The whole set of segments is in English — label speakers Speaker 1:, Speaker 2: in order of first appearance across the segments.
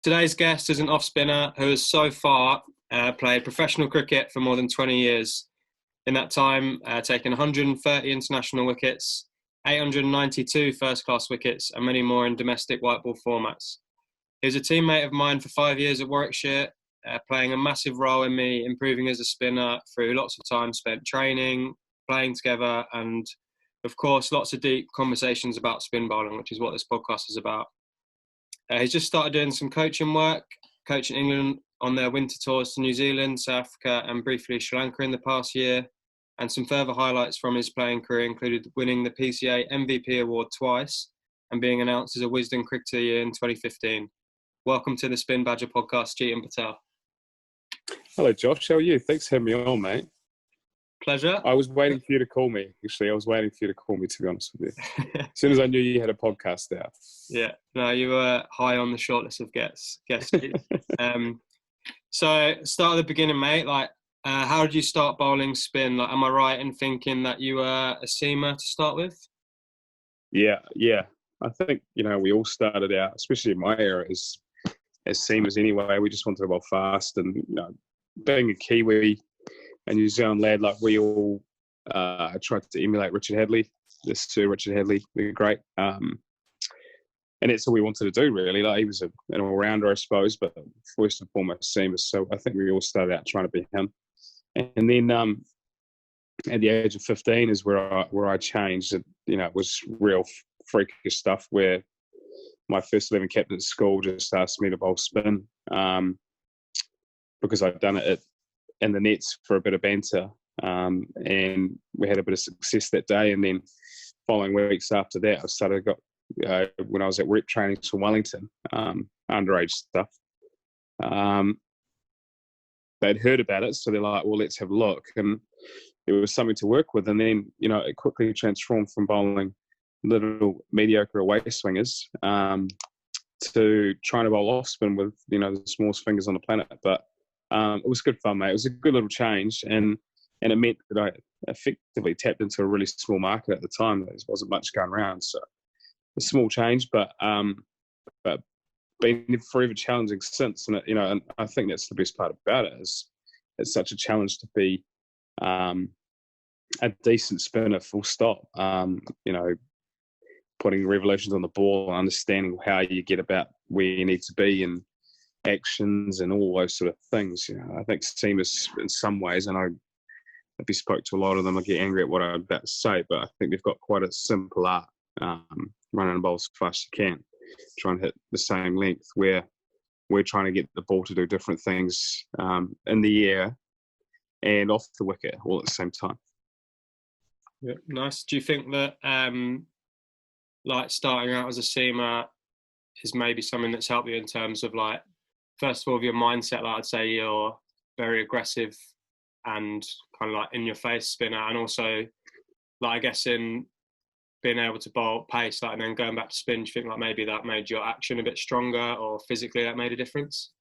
Speaker 1: Today's guest is an off-spinner who has so far played professional cricket for more than 20 years. In that time, taken 130 international wickets, 892 first-class wickets, and many more in domestic white ball formats. He was a teammate of mine for 5 years at Warwickshire, playing a massive role in me improving as a spinner through lots of time spent training, playing together, and of course, lots of deep conversations about spin bowling, which is what this podcast is about. He's just started doing some coaching work, coaching England on their winter tours to New Zealand, South Africa, and briefly Sri Lanka in the past year. And some further highlights from his playing career included winning the PCA MVP award twice and being announced as a Poysden Cricketer of the Year in 2015. Welcome to the Spin Badger podcast, Jeetan Patel.
Speaker 2: Hello, Josh. How are you? Thanks for having me on, mate.
Speaker 1: Pleasure.
Speaker 2: I was waiting for you to call me. Actually, I was waiting for you to call me, to be honest with you. As soon as I knew you had a podcast out.
Speaker 1: Yeah. No, you were high on the shortlist of guests. So start at the beginning, mate. How did you start bowling spin? Am I right in thinking that you were a seamer to start with?
Speaker 2: Yeah. I think, we all started out, especially in my era, as seamers anyway. We just wanted to bowl fast, and being a Kiwi, a New Zealand lad, we all tried to emulate Richard Hadley, this Sir Richard Hadley, the great. And that's all we wanted to do, really. He was an all-rounder, I suppose, but first and foremost, seamer. So I think we all started out trying to be him. And then at the age of 15 is where I changed. It was real freakish stuff where my first 11 captain at school just asked me to bowl spin because I'd done it in the nets for a bit of banter, and we had a bit of success that day. And then following weeks after that, I started when I was at rep training for Wellington, underage stuff. They'd heard about it, so they're like, well, let's have a look. And it was something to work with. And then, it quickly transformed from bowling little mediocre away swingers to trying to bowl off spin with, the smallest fingers on the planet. But it was good fun, mate. It was a good little change. And it meant that I effectively tapped into a really small market at the time. There wasn't much going around. So a small change, but been forever challenging since. And and I think that's the best part about it, is it's such a challenge to be a decent spinner, full stop. Putting revolutions on the ball and understanding how you get about where you need to be and actions and all those sort of things. I think seamers in some ways, and if you spoke to a lot of them, I get angry at what I'm about to say, but I think they've got quite a simple art, running a bowl as fast as you can, trying to hit the same length, where we're trying to get the ball to do different things in the air and off the wicket all at the same time.
Speaker 1: Yeah, nice. Do you think that starting out as a seamer is maybe something that's helped you in terms of first of all, your mindset? I'd say you're very aggressive and kind of in your face spinner, and also I guess in being able to bowl pace, and then going back to spin, do you think maybe that made your action a bit stronger, or physically that made a difference?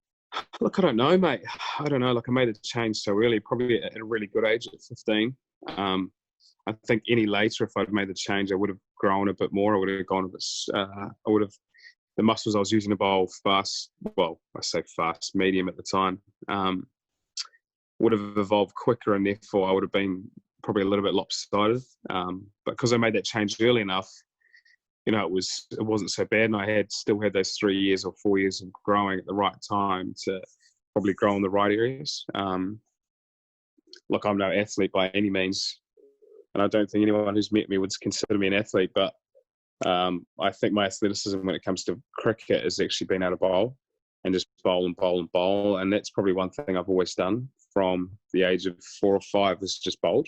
Speaker 2: Look, I don't know, mate. I don't know. I made a change so early, probably at a really good age at 15. I think any later, if I'd made the change, I would have grown a bit more. I would have gone a bit. The muscles I was using to bowl fast. Well, I say fast, medium at the time. Would have evolved quicker, and therefore I would have been probably a little bit lopsided. But because I made that change early enough, it wasn't so bad, and I still had those 3 years or 4 years of growing at the right time to probably grow in the right areas. Look, I'm no athlete by any means, and I don't think anyone who's met me would consider me an athlete, but I think my athleticism when it comes to cricket has actually been able to bowl and just bowl and bowl and bowl, and that's probably one thing I've always done from the age of 4 or 5 is just bowled.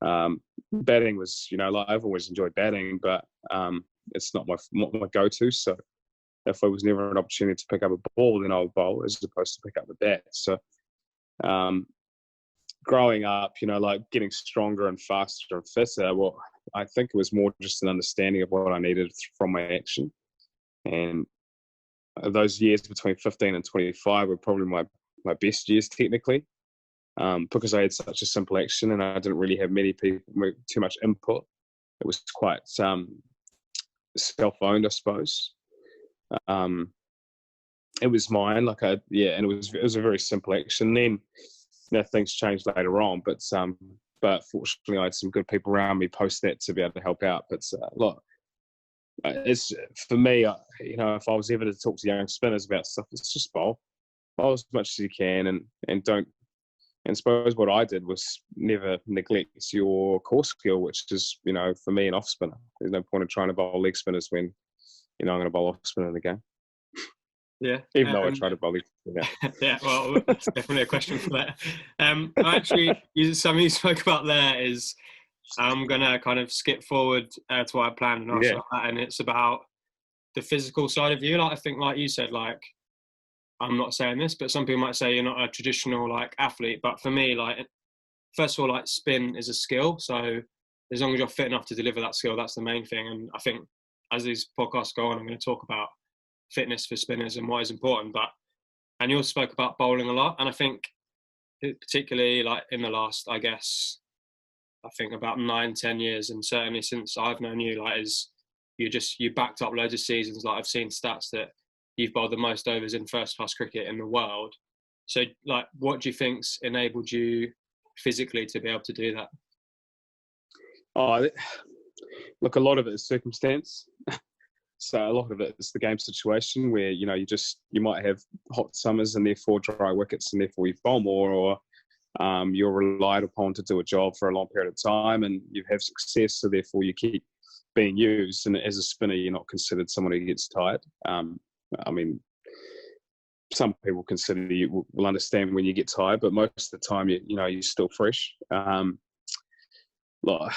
Speaker 2: Batting was, I've always enjoyed batting, but it's not my go-to. So if there was never an opportunity to pick up a ball, then I would bowl as opposed to pick up the bat. So growing up, getting stronger and faster and fitter, well, I think it was more just an understanding of what I needed from my action. And those years between 15 and 25 were probably my best years technically, because I had such a simple action and I didn't really have many people, too much input. It was quite self-owned, I suppose. it was mine. And it was a very simple action. Then, things changed later on, but fortunately I had some good people around me post that to be able to help out. But look, it's for me, if I was ever to talk to young spinners about stuff, it's just bowl as much as you can, and don't. And suppose what I did was never neglect your core skill, which is, for me, an off spinner. There's no point in trying to bowl leg spinners when, I'm going to bowl off spinner in the game.
Speaker 1: Yeah.
Speaker 2: Even though I tried to bowl leg spinner.
Speaker 1: Yeah, well, that's definitely a question for that. Actually, something you spoke about there is, I'm going to kind of skip forward to what I planned and ask that, and it's about the physical side of you. Like, I think, like you said, like, I'm not saying this, but some people might say you're not a traditional like athlete. But for me, like, first of all, like, spin is a skill. So as long as you're fit enough to deliver that skill, that's the main thing. And I think as these podcasts go on, I'm going to talk about fitness for spinners and what is important. And you also spoke about bowling a lot. And I think particularly like in the last, I think about 9-10 years, and certainly since I've known you, like, you backed up loads of seasons. Like, I've seen stats that you've bowled the most overs in first-class cricket in the world. So, like, what do you think's enabled you physically to be able to do that?
Speaker 2: Oh, look, a lot of it is circumstance. So a lot of it is the game situation where, you might have hot summers and therefore dry wickets and therefore you bowl more, or you're relied upon to do a job for a long period of time and you have success, so therefore you keep being used. And as a spinner, you're not considered someone who gets tired. I mean, some people consider you will understand when you get tired, but most of the time, you're still fresh. Like,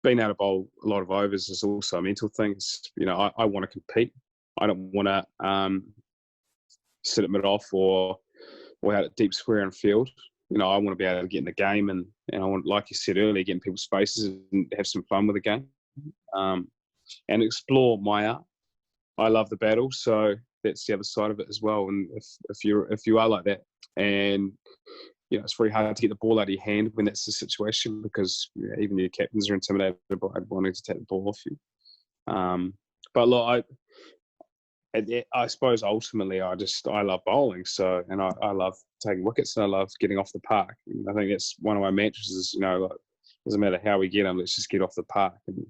Speaker 2: being able to bowl a lot of overs is also a mental thing. I want to compete. I don't want to sit at mid-off or out at deep square and field. I want to be able to get in the game and I want, like you said earlier, get in people's faces and have some fun with the game and explore my art. I love the battle, so that's the other side of it as well. And if you are like that, and it's very hard to get the ball out of your hand when that's the situation, because even your captains are intimidated by wanting to take the ball off you. But look, I suppose ultimately I love bowling, so, and I love taking wickets and I love getting off the park. And I think that's one of my mantras is, like, doesn't matter how we get them, let's just get off the park. And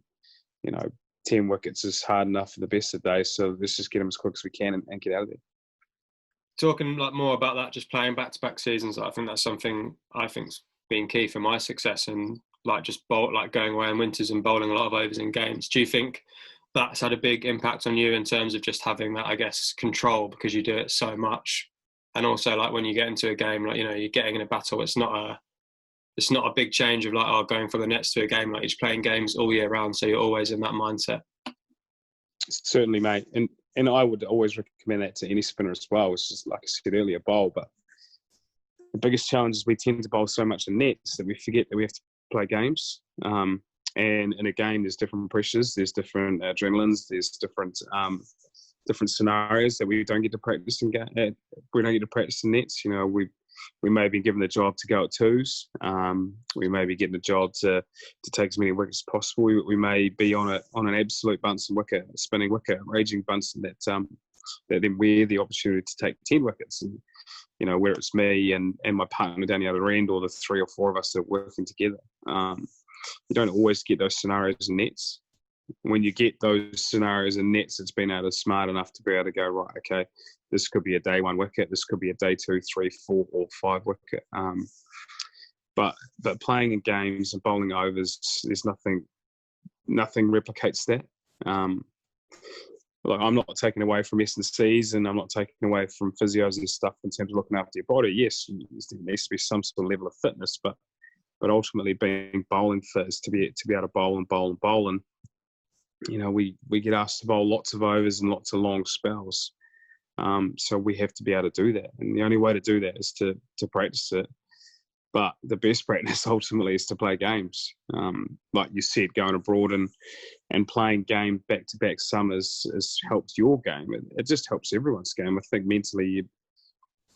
Speaker 2: 10 wickets is hard enough for the best of days, so let's just get them as quick as we can and get out of there.
Speaker 1: Talking like more about that, just playing back-to-back seasons, I think that's something I think's been key for my success, and like just going away in winters and bowling a lot of overs in games. Do you think that's had a big impact on you in terms of just having that, I guess, control, because you do it so much? And also, like, when you get into a game, like, you're getting in a battle, it's not a big change of like, going from the nets to a game. Like, you're just playing games all year round, so you're always in that mindset.
Speaker 2: Certainly, mate. And I would always recommend that to any spinner as well. It's just, like I said earlier, bowl. But the biggest challenge is we tend to bowl so much in nets that we forget that we have to play games. And in a game, there's different pressures, there's different adrenalines, there's different scenarios that we don't get to practice in. We don't get to practice in nets. We may be given the job to go at twos. We may be getting the job to take as many wickets as possible. We may be on an absolute Bunsen wicket, a spinning wicket, a raging Bunsen that then we're the opportunity to take 10 wickets. And where it's me and my partner down the other end, or the 3 or 4 of us that are working together. You don't always get those scenarios in nets. When you get those scenarios in nets, it's been able to smart enough to be able to go, right, okay, this could be a day 1 wicket, this could be a day 2, 3, 4, or 5 wicket. But playing in games and bowling overs, there's nothing replicates that. Like, I'm not taking away from S&Cs, and I'm not taking away from physios and stuff in terms of looking after your body. Yes, there needs to be some sort of level of fitness, but ultimately being bowling fit is to be able to bowl and bowl and bowl. And we get asked to bowl lots of overs and lots of long spells. So we have to be able to do that. And the only way to do that is to practice it. But the best practice ultimately is to play games. Like you said, going abroad and playing game back-to-back summers has helped your game. It just helps everyone's game. I think mentally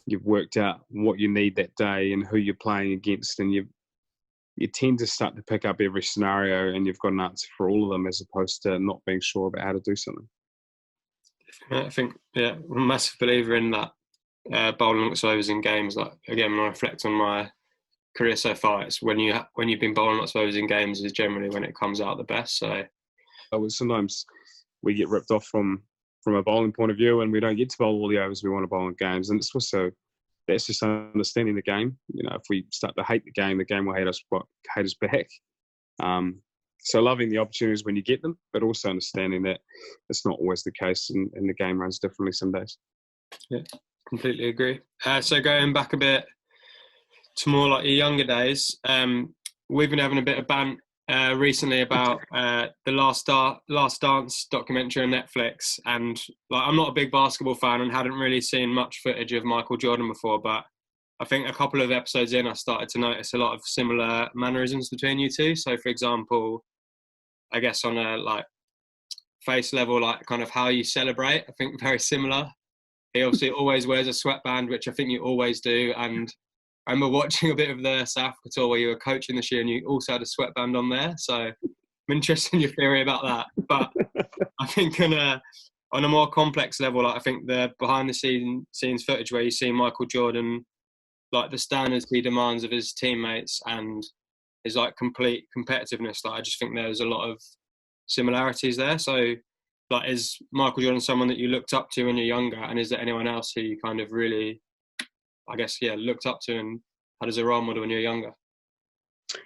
Speaker 2: you've worked out what you need that day and who you're playing against, and you tend to start to pick up every scenario and you've got an answer for all of them, as opposed to not being sure about how to do something.
Speaker 1: I think, I'm a massive believer in that bowling lots of overs in games. Like again, when I reflect on my career so far, it's when you've been bowling lots of overs in games is generally when it comes out the best. So
Speaker 2: sometimes we get ripped off from a bowling point of view, and we don't get to bowl all the overs we want to bowl in games. And it's also that's just understanding the game. If we start to hate the game will hate us back. So loving the opportunities when you get them, but also understanding that it's not always the case, and the game runs differently some days.
Speaker 1: Yeah, completely agree. So going back a bit to more like your younger days, we've been having a bit of bant recently about the Last Dance documentary on Netflix, and like I'm not a big basketball fan and hadn't really seen much footage of Michael Jordan before, but I think a couple of episodes in, I started to notice a lot of similar mannerisms between you two. So, for example, I guess on a like face level, like kind of how you celebrate, I think very similar. He obviously always wears a sweatband, which I think you always do. And I remember watching a bit of the South Africa tour where you were coaching this year and you also had a sweatband on there. So I'm interested in your theory about that. But I think on a more complex level, like I think the behind the scenes footage where you see Michael Jordan, like the standards he demands of his teammates and his like complete competitiveness, like I just think there's a lot of similarities there. So like, is Michael Jordan someone that you looked up to when you're younger, and is there anyone else who you kind of really, I guess, looked up to and had as a role model when you're younger?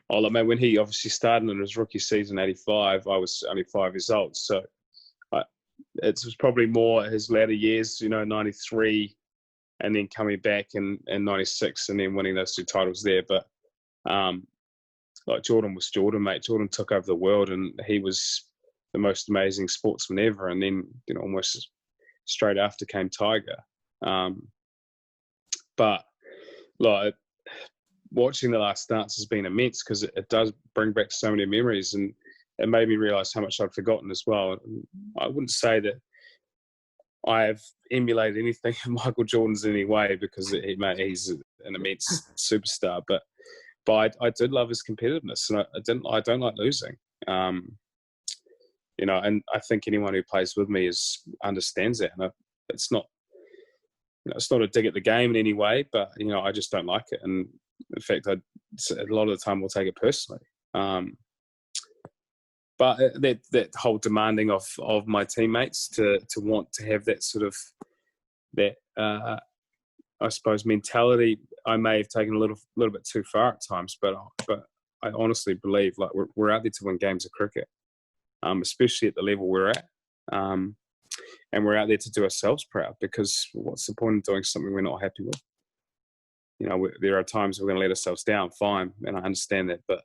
Speaker 2: Oh, look, man, when he obviously started in his rookie season, 85, I was only 5 years old. So it was probably more his latter years, 93, and then coming back in 96 and then winning those 2 titles there. But like Jordan was Jordan, mate. Jordan took over the world, and he was the most amazing sportsman ever. And then, almost straight after came Tiger. But like watching The Last Dance has been immense because it does bring back so many memories, and it made me realise how much I'd forgotten as well. I wouldn't say that I have emulated anything of Michael Jordan's in any way because he's an immense superstar. But I did love his competitiveness, and I don't like losing. And I think anyone who plays with me understands that. And it's not a dig at the game in any way, but I just don't like it. And in fact, a lot of the time I'll take it personally. But that whole demanding of my teammates to want to have that sort of that I suppose mentality, I may have taken a little bit too far at times. But I honestly believe like we're out there to win games of cricket, especially at the level we're at, and we're out there to do ourselves proud. Because what's the point of doing something we're not happy with? There are times we're going to let ourselves down. Fine, and I understand that, but.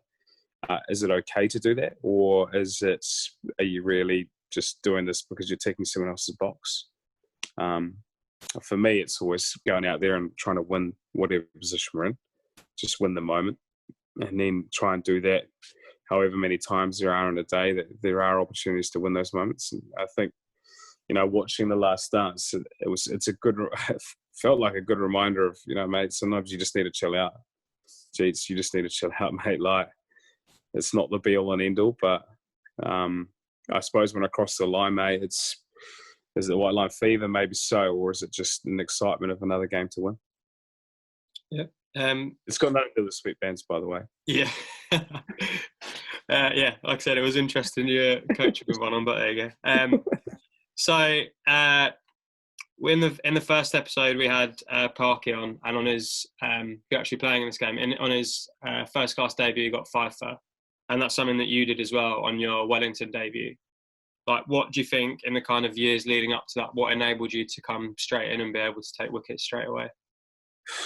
Speaker 2: Is it okay to do that, or are you really just doing this because you're ticking someone else's box? For me, it's always going out there and trying to win whatever position we're in, just win the moment, and then try and do that however many times there are in a day that there are opportunities to win those moments. And I think, watching The Last Dance, it felt like a good reminder of, mate, sometimes you just need to chill out. Jeets, you just need to chill out, mate. Like, it's not the be all and end all, but I suppose when I cross the line, mate, is it white line fever? Maybe so, or is it just an excitement of another game to win?
Speaker 1: Yeah.
Speaker 2: It's got nothing to do with sweatbands, by the way.
Speaker 1: Yeah. Yeah, like I said, it was interesting you coaching with one on, but there you go. So in the first episode, we had Parky on, and on his you're actually playing in this game. On his first class debut, he got 5 for. And that's something that you did as well on your Wellington debut. Like, what do you think in the kind of years leading up to that, what enabled you to come straight in and be able to take wickets straight away?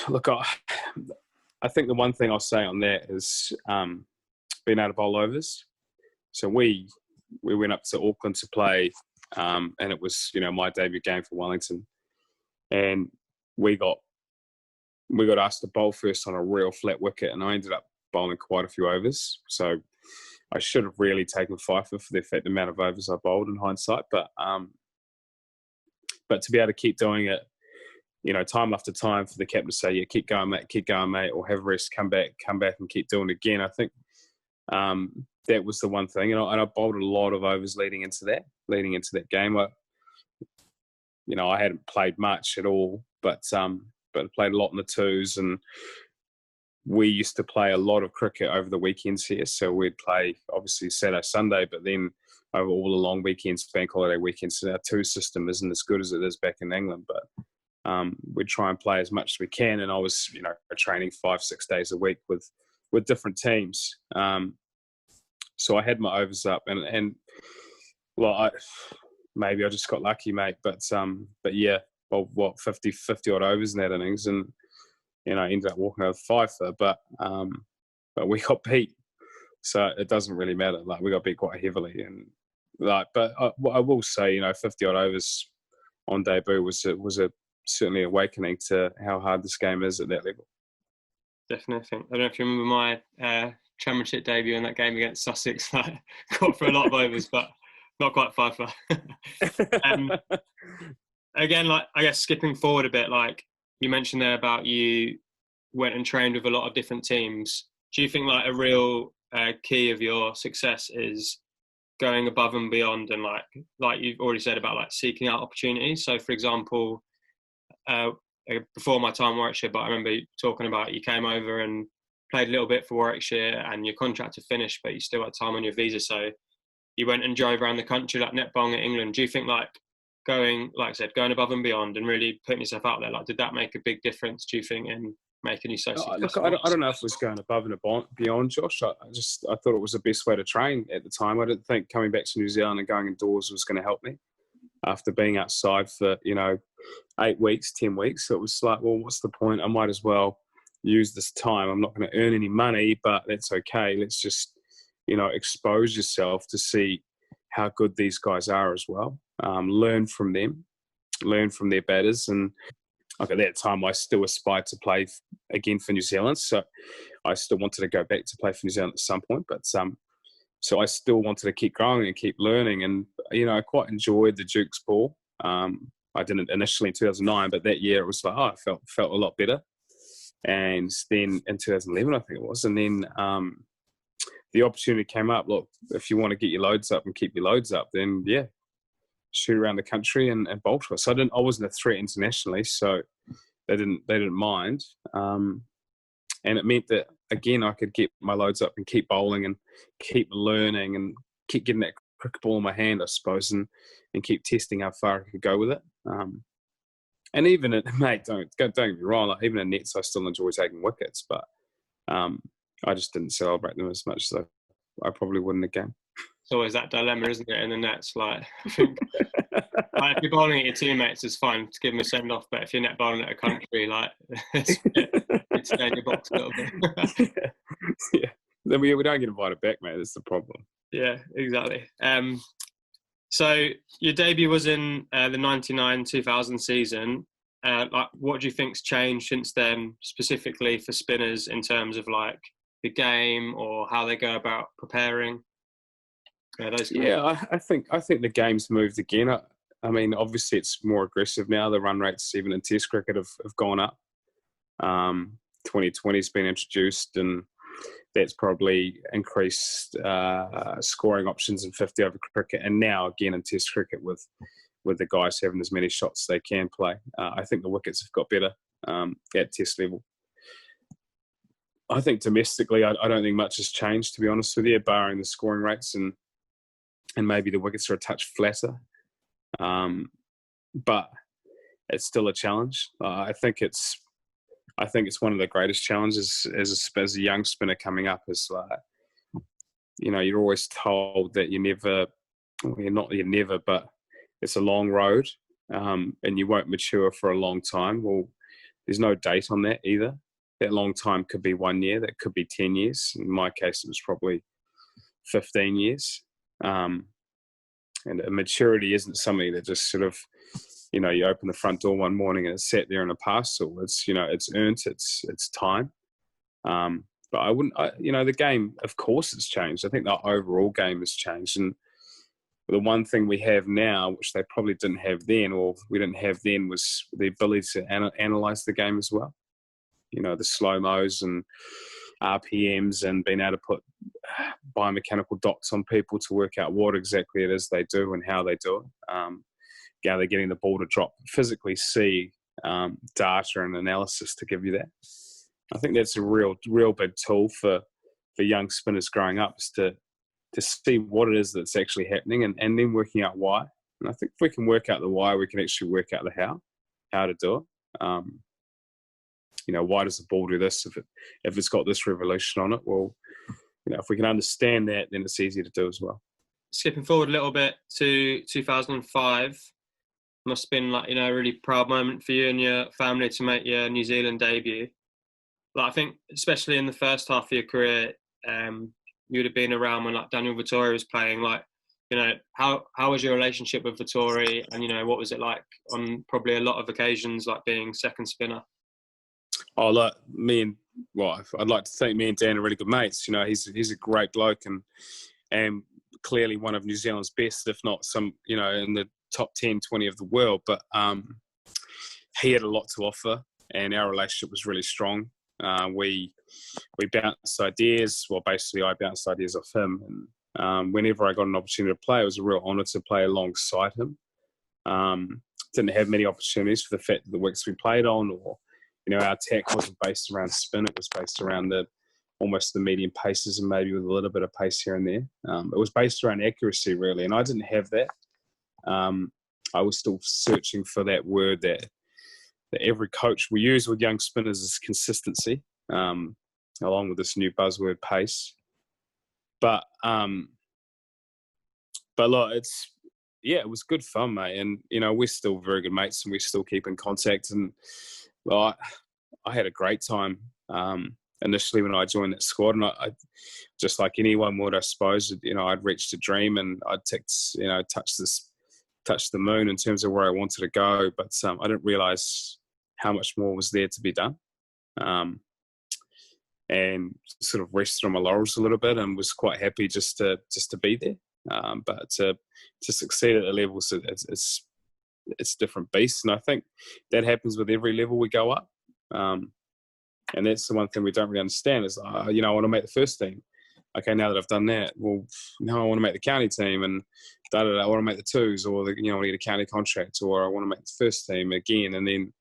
Speaker 2: Look, I think the one thing I'll say on that is being able to bowl overs. So we went up to Auckland to play, and it was, my debut game for Wellington. And we got asked to bowl first on a real flat wicket, and I ended up bowling quite a few overs. So I should have really taken Pfeiffer for the effect amount of overs I bowled in hindsight. But to be able to keep doing it, time after time for the captain to say, yeah, keep going, mate, or have a rest, come back and keep doing it again. I think that was the one thing. And I bowled a lot of overs leading into that game. I hadn't played much at all, but but I played a lot in the twos, and we used to play a lot of cricket over the weekends here. So we'd play obviously Saturday, Sunday, but then over all the long weekends, bank holiday weekends. So our two system isn't as good as it is back in England, but we'd try and play as much as we can. And I was, training 5-6 days a week with different teams. So I had my overs up, and well, maybe I just got lucky, mate. But yeah, well, 50 odd overs in that innings, and I ended up walking over 5 for, but we got beat, so it doesn't really matter. Like, we got beat quite heavily, and but I will say, 50 odd overs on debut was a certainly awakening to how hard this game is at that level.
Speaker 1: Definitely. I don't know if you remember my championship debut in that game against Sussex. Got for a lot of overs, but not quite 5 for. Again, I guess skipping forward a bit, you mentioned there about you went and trained with a lot of different teams. Do you think a real key of your success is going above and beyond, and like you've already said about seeking out opportunities? So, for example, before my time in Warwickshire, but I remember you talking about you came over and played a little bit for Warwickshire, and your contract had finished, but you still had time on your visa, so you went and drove around the country netballing in England. Do you think going above and beyond and really putting yourself out there, did that make a big difference, do you think, in making you so successful?
Speaker 2: Look, I don't know if it was going above and beyond, Josh. I thought it was the best way to train at the time. I didn't think coming back to New Zealand and going indoors was going to help me after being outside for 8 weeks, 10 weeks. So it was well, what's the point? I might as well use this time. I'm not going to earn any money, but that's okay. Let's just expose yourself to see how good these guys are as well. Learn from them, learn from their batters. And at that time, I still aspired to play again for New Zealand. So I still wanted to go back to play for New Zealand at some point. But so I still wanted to keep growing and keep learning. And, I quite enjoyed the Duke's ball. I didn't initially in 2009, but that year it was I felt a lot better. And then in 2011, I think it was. And then the opportunity came up. Look, if you want to get your loads up and keep your loads up, then yeah, shoot around the country and bowl to us. So I wasn't a threat internationally, so they didn't mind. And it meant that again I could get my loads up and keep bowling and keep learning and keep getting that cricket ball in my hand, I suppose, and keep testing how far I could go with it. And even mate, don't get me wrong, even in nets I still enjoy taking wickets, but I just didn't celebrate them as much as I probably would in a game.
Speaker 1: It's always that dilemma, isn't it, in the nets? I think if you're bowling at your teammates, it's fine to give them a send off, but if you're net bowling at a country, it's stay in your box a little bit.
Speaker 2: Yeah, then we don't get invited back, mate. That's the problem.
Speaker 1: Yeah, exactly. So your debut was in the 99-2000 season. What do you think's changed since then, specifically for spinners in terms of the game or how they go about preparing?
Speaker 2: I think the game's moved again. I mean, obviously it's more aggressive now. The run rates, even in Test cricket, have gone up. 2020's been introduced, and that's probably increased scoring options in 50 over cricket. And now again in Test cricket with the guys having as many shots as they can play. I think the wickets have got better at Test level. I think domestically, I don't think much has changed, to be honest with you, barring the scoring rates and maybe the wickets are a touch flatter. But it's still a challenge. I think it's one of the greatest challenges as a young spinner coming up. Is you're always told that but it's a long road, and you won't mature for a long time. Well, there's no date on that either. That long time could be 1 year, that could be 10 years. In my case, it was probably 15 years. And maturity isn't something that just sort of, you open the front door one morning and it's sat there in a parcel. It's, it's earned, it's time. But the game, of course, has changed. I think the overall game has changed. And the one thing we have now, which they probably didn't have then, or we didn't have then, was the ability to analyse the game as well. The slow-mos and RPMs and being able to put biomechanical dots on people to work out what exactly it is they do and how they do it. How they're getting the ball to drop, physically see data and analysis to give you that. I think that's a real big tool for young spinners growing up, is to see what it is that's actually happening, and then working out why. And I think if we can work out the why, we can actually work out the how to do it. Why does the ball do this if it's got this revolution on it? Well, if we can understand that, then it's easier to do as well.
Speaker 1: Skipping forward a little bit to 2005, must have been a really proud moment for you and your family to make your New Zealand debut. I think especially in the first half of your career, you would have been around when Daniel Vettori was playing. How was your relationship with Vettori, and what was it like on probably a lot of occasions, being second spinner?
Speaker 2: Oh, look, I'd like to think me and Dan are really good mates. He's a great bloke and clearly one of New Zealand's best, if not some, in the top 10, 20 of the world. But he had a lot to offer, and our relationship was really strong. We bounced ideas. Well, basically, I bounced ideas off him. And whenever I got an opportunity to play, it was a real honour to play alongside him. Didn't have many opportunities for the fact that the wickets we played on, or our attack wasn't based around spin. It was based around almost the medium paces, and maybe with a little bit of pace here and there. It was based around accuracy, really, and I didn't have that. I was still searching for that word that every coach will use with young spinners, is consistency, along with this new buzzword, pace. But look, it was good fun, mate. And we're still very good mates, and we still keep in contact. And I had a great time initially when I joined that squad, and I just like anyone would, I suppose. I'd reached a dream, and I'd touched the moon in terms of where I wanted to go. But I didn't realise how much more was there to be done, and sort of rested on my laurels a little bit, and was quite happy just to be there. But to succeed at the levels, it's different beasts, and I think that happens with every level we go up. And that's the one thing we don't really understand is, I want to make the first team. Okay, now that I've done that, well, now I want to make the county team, and I want to make the twos, or I want to get a county contract, or I want to make the first team again, and then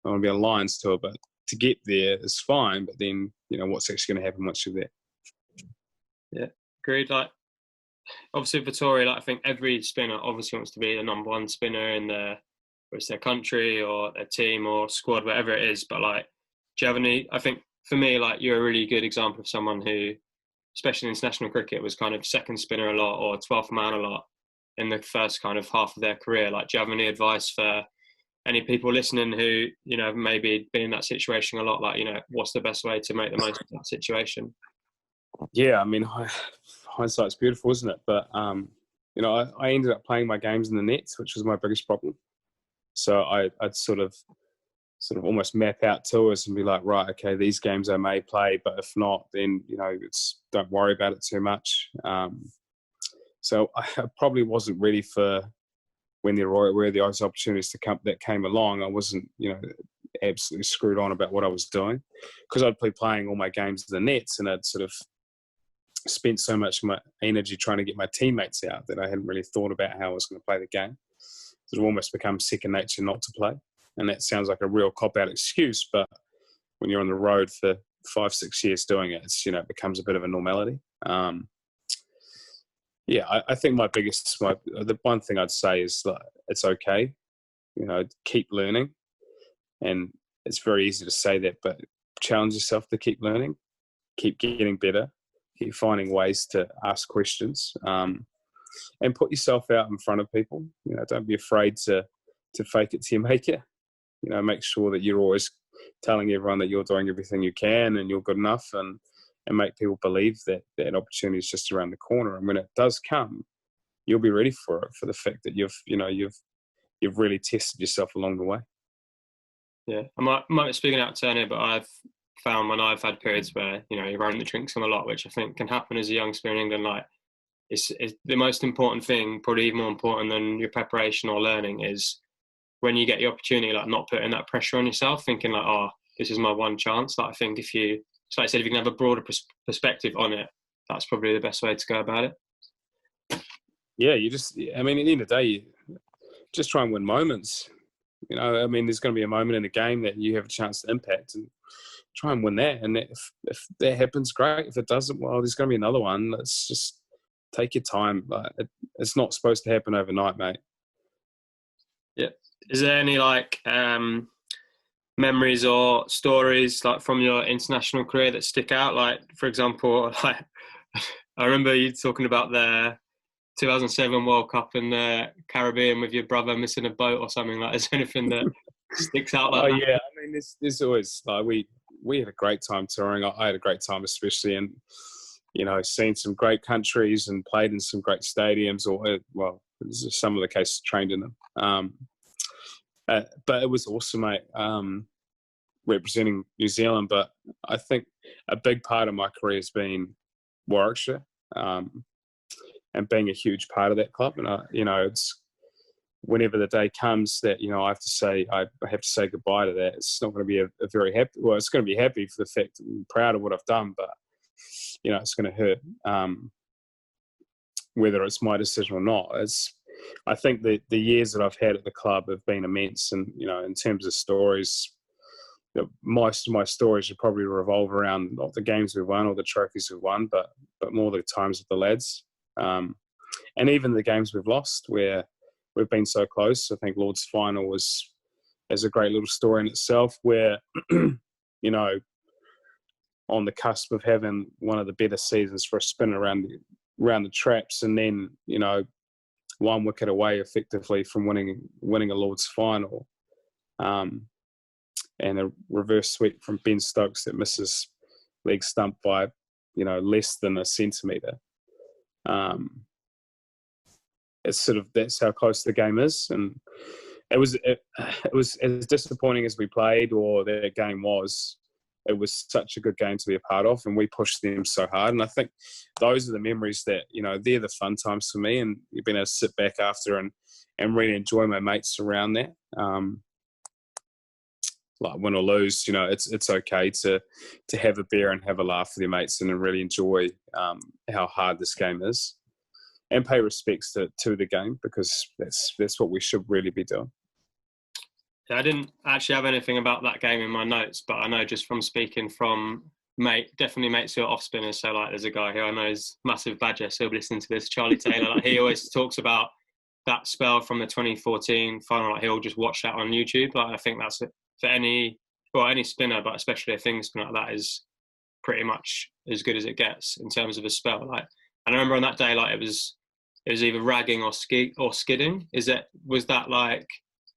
Speaker 2: I want to be on Lions tour. But to get there is fine, but then what's actually going to happen once you're there?
Speaker 1: Yeah, agreed. Obviously Vettori, I think every spinner obviously wants to be the number one spinner in their country or their team or squad, whatever it is. But do you have any? I think for me, you're a really good example of someone who, especially in international cricket, was kind of second spinner a lot, or 12th man a lot in the first kind of half of their career. Do you have any advice for any people listening who maybe been in that situation a lot? What's the best way to make the most of that situation?
Speaker 2: Yeah, I mean, hindsight's beautiful, isn't it? But I ended up playing my games in the nets, which was my biggest problem. So I'd sort of almost map out tours and be like, right, okay, these games I may play, but if not, then don't worry about it too much. So I probably wasn't ready for when there were those opportunities that came along. I wasn't absolutely screwed on about what I was doing, because I'd be playing all my games in the nets, and I'd sort of spent so much of my energy trying to get my teammates out that I hadn't really thought about how I was going to play the game. It almost become second nature not to play. And that sounds like a real cop-out excuse, but when you're on the road for 5-6 years doing it, it becomes a bit of a normality. I think the one thing I'd say is it's okay, keep learning. And it's very easy to say that, but challenge yourself to keep learning, keep getting better, keep finding ways to ask questions, and put yourself out in front of people. Don't be afraid to fake it till you make it. Make sure that you're always telling everyone that you're doing everything you can and you're good enough, and make people believe that that opportunity is just around the corner. And when it does come, you'll be ready for it, for the fact that you've really tested yourself along the way.
Speaker 1: Yeah, I might be speaking out of turn here, but I've found when I've had periods where you're running the drinks on a lot, which I think can happen as a young spinner in England. It's the most important thing, probably even more important than your preparation or learning, is when you get the opportunity, not putting that pressure on yourself, thinking this is my one chance. I think if you can have a broader perspective on it, that's probably the best way to go about it.
Speaker 2: Yeah, at the end of the day, you just try and win moments. You know, I mean, there's going to be a moment in the game that you have a chance to impact and try and win that. And if that happens, great. If it doesn't, well, there's going to be another one. Let's just take your time. Like, it's not supposed to happen overnight, mate.
Speaker 1: Yeah. Is there any like memories or stories like from your international career that stick out? Like, for example, like I remember you talking about the 2007 World Cup in the Caribbean with your brother missing a boat or something. Like, is there anything that sticks out like that?
Speaker 2: Yeah, I mean, there's always like we had a great time touring. I had a great time, especially in, you know, seeing some great countries and played in some great stadiums, or well, some of the cases trained in them. But it was awesome, mate, representing New Zealand. But I think a big part of my career has been Warwickshire, and being a huge part of that club. And you know, it's whenever the day comes that, you know, I have to say goodbye to that. It's not going to be a very happy. Well, it's going to be happy for the fact that I'm proud of what I've done, but you know, it's going to hurt. Whether it's my decision or not, I think the years that I've had at the club have been immense, and you know, in terms of stories, most of my stories should probably revolve around not the games we've won or the trophies we've won, but more the times with the lads, and even the games we've lost where we've been so close. I think Lord's final is a great little story in itself, where you know, on the cusp of having one of the better seasons for a spin around the traps, and then, you know, one wicket away effectively from winning a Lord's final, and a reverse sweep from Ben Stokes that misses leg stump by, you know, less than a centimetre. It's sort of, that's how close the game is, and it was as disappointing as we played, or that game was. It was such a good game to be a part of, and we pushed them so hard. And I think those are the memories that, you know, they're the fun times for me, and you've been able to sit back after and really enjoy my mates around that. Like, win or lose, you know, it's okay to have a beer and have a laugh with your mates and really enjoy how hard this game is, and pay respects to the game, because that's what we should really be doing.
Speaker 1: I didn't actually have anything about that game in my notes, but I know just from speaking from definitely mates who are off spinners. So like, there's a guy who I know is massive Badger, so he'll be listening to this, Charlie Taylor. Like, he always talks about that spell from the 2014 final. Like, he'll just watch that on YouTube. Like, I think that's for any spinner, but especially a thing spinner like that, is pretty much as good as it gets in terms of a spell. Like, and I remember on that day, like, it was either ragging or skidding. Was that like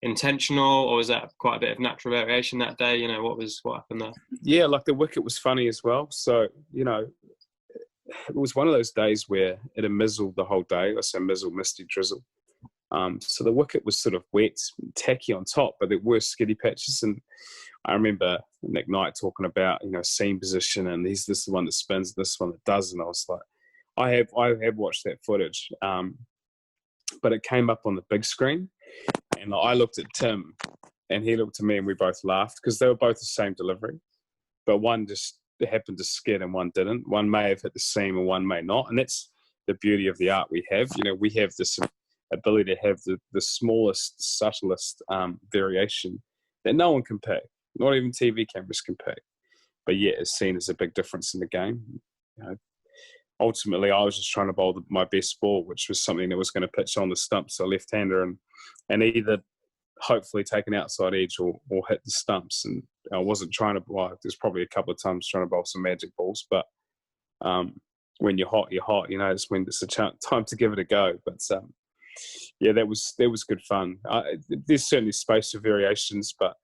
Speaker 1: intentional, or was that quite a bit of natural variation that day? You know, what happened there? Yeah,
Speaker 2: like, the wicket was funny as well. So, you know, it was one of those days where it had mizzled the whole day. I say mizzle, misty drizzle. So the wicket was sort of wet, tacky on top, but there were skiddy patches. And I remember Nick Knight talking about, you know, seam position, and this is the one that spins, this one that doesn't. I was like, I have watched that footage, but it came up on the big screen, and I looked at Tim, and he looked at me, and we both laughed, because they were both the same delivery, but one just happened to skid and one didn't. One may have hit the seam and one may not, and that's the beauty of the art we have. You know, we have this ability to have the smallest, subtlest variation that no one can pick, not even TV cameras can pick, but yet it's seen as a big difference in the game. You know, ultimately, I was just trying to bowl my best ball, which was something that was going to pitch on the stumps, so left-hander, and either hopefully take an outside edge or hit the stumps. And I wasn't trying to, well, there's probably a couple of times trying to bowl some magic balls, but when you're hot, you know, it's when it's a time to give it a go. But yeah, that was good fun. There's certainly space for variations, but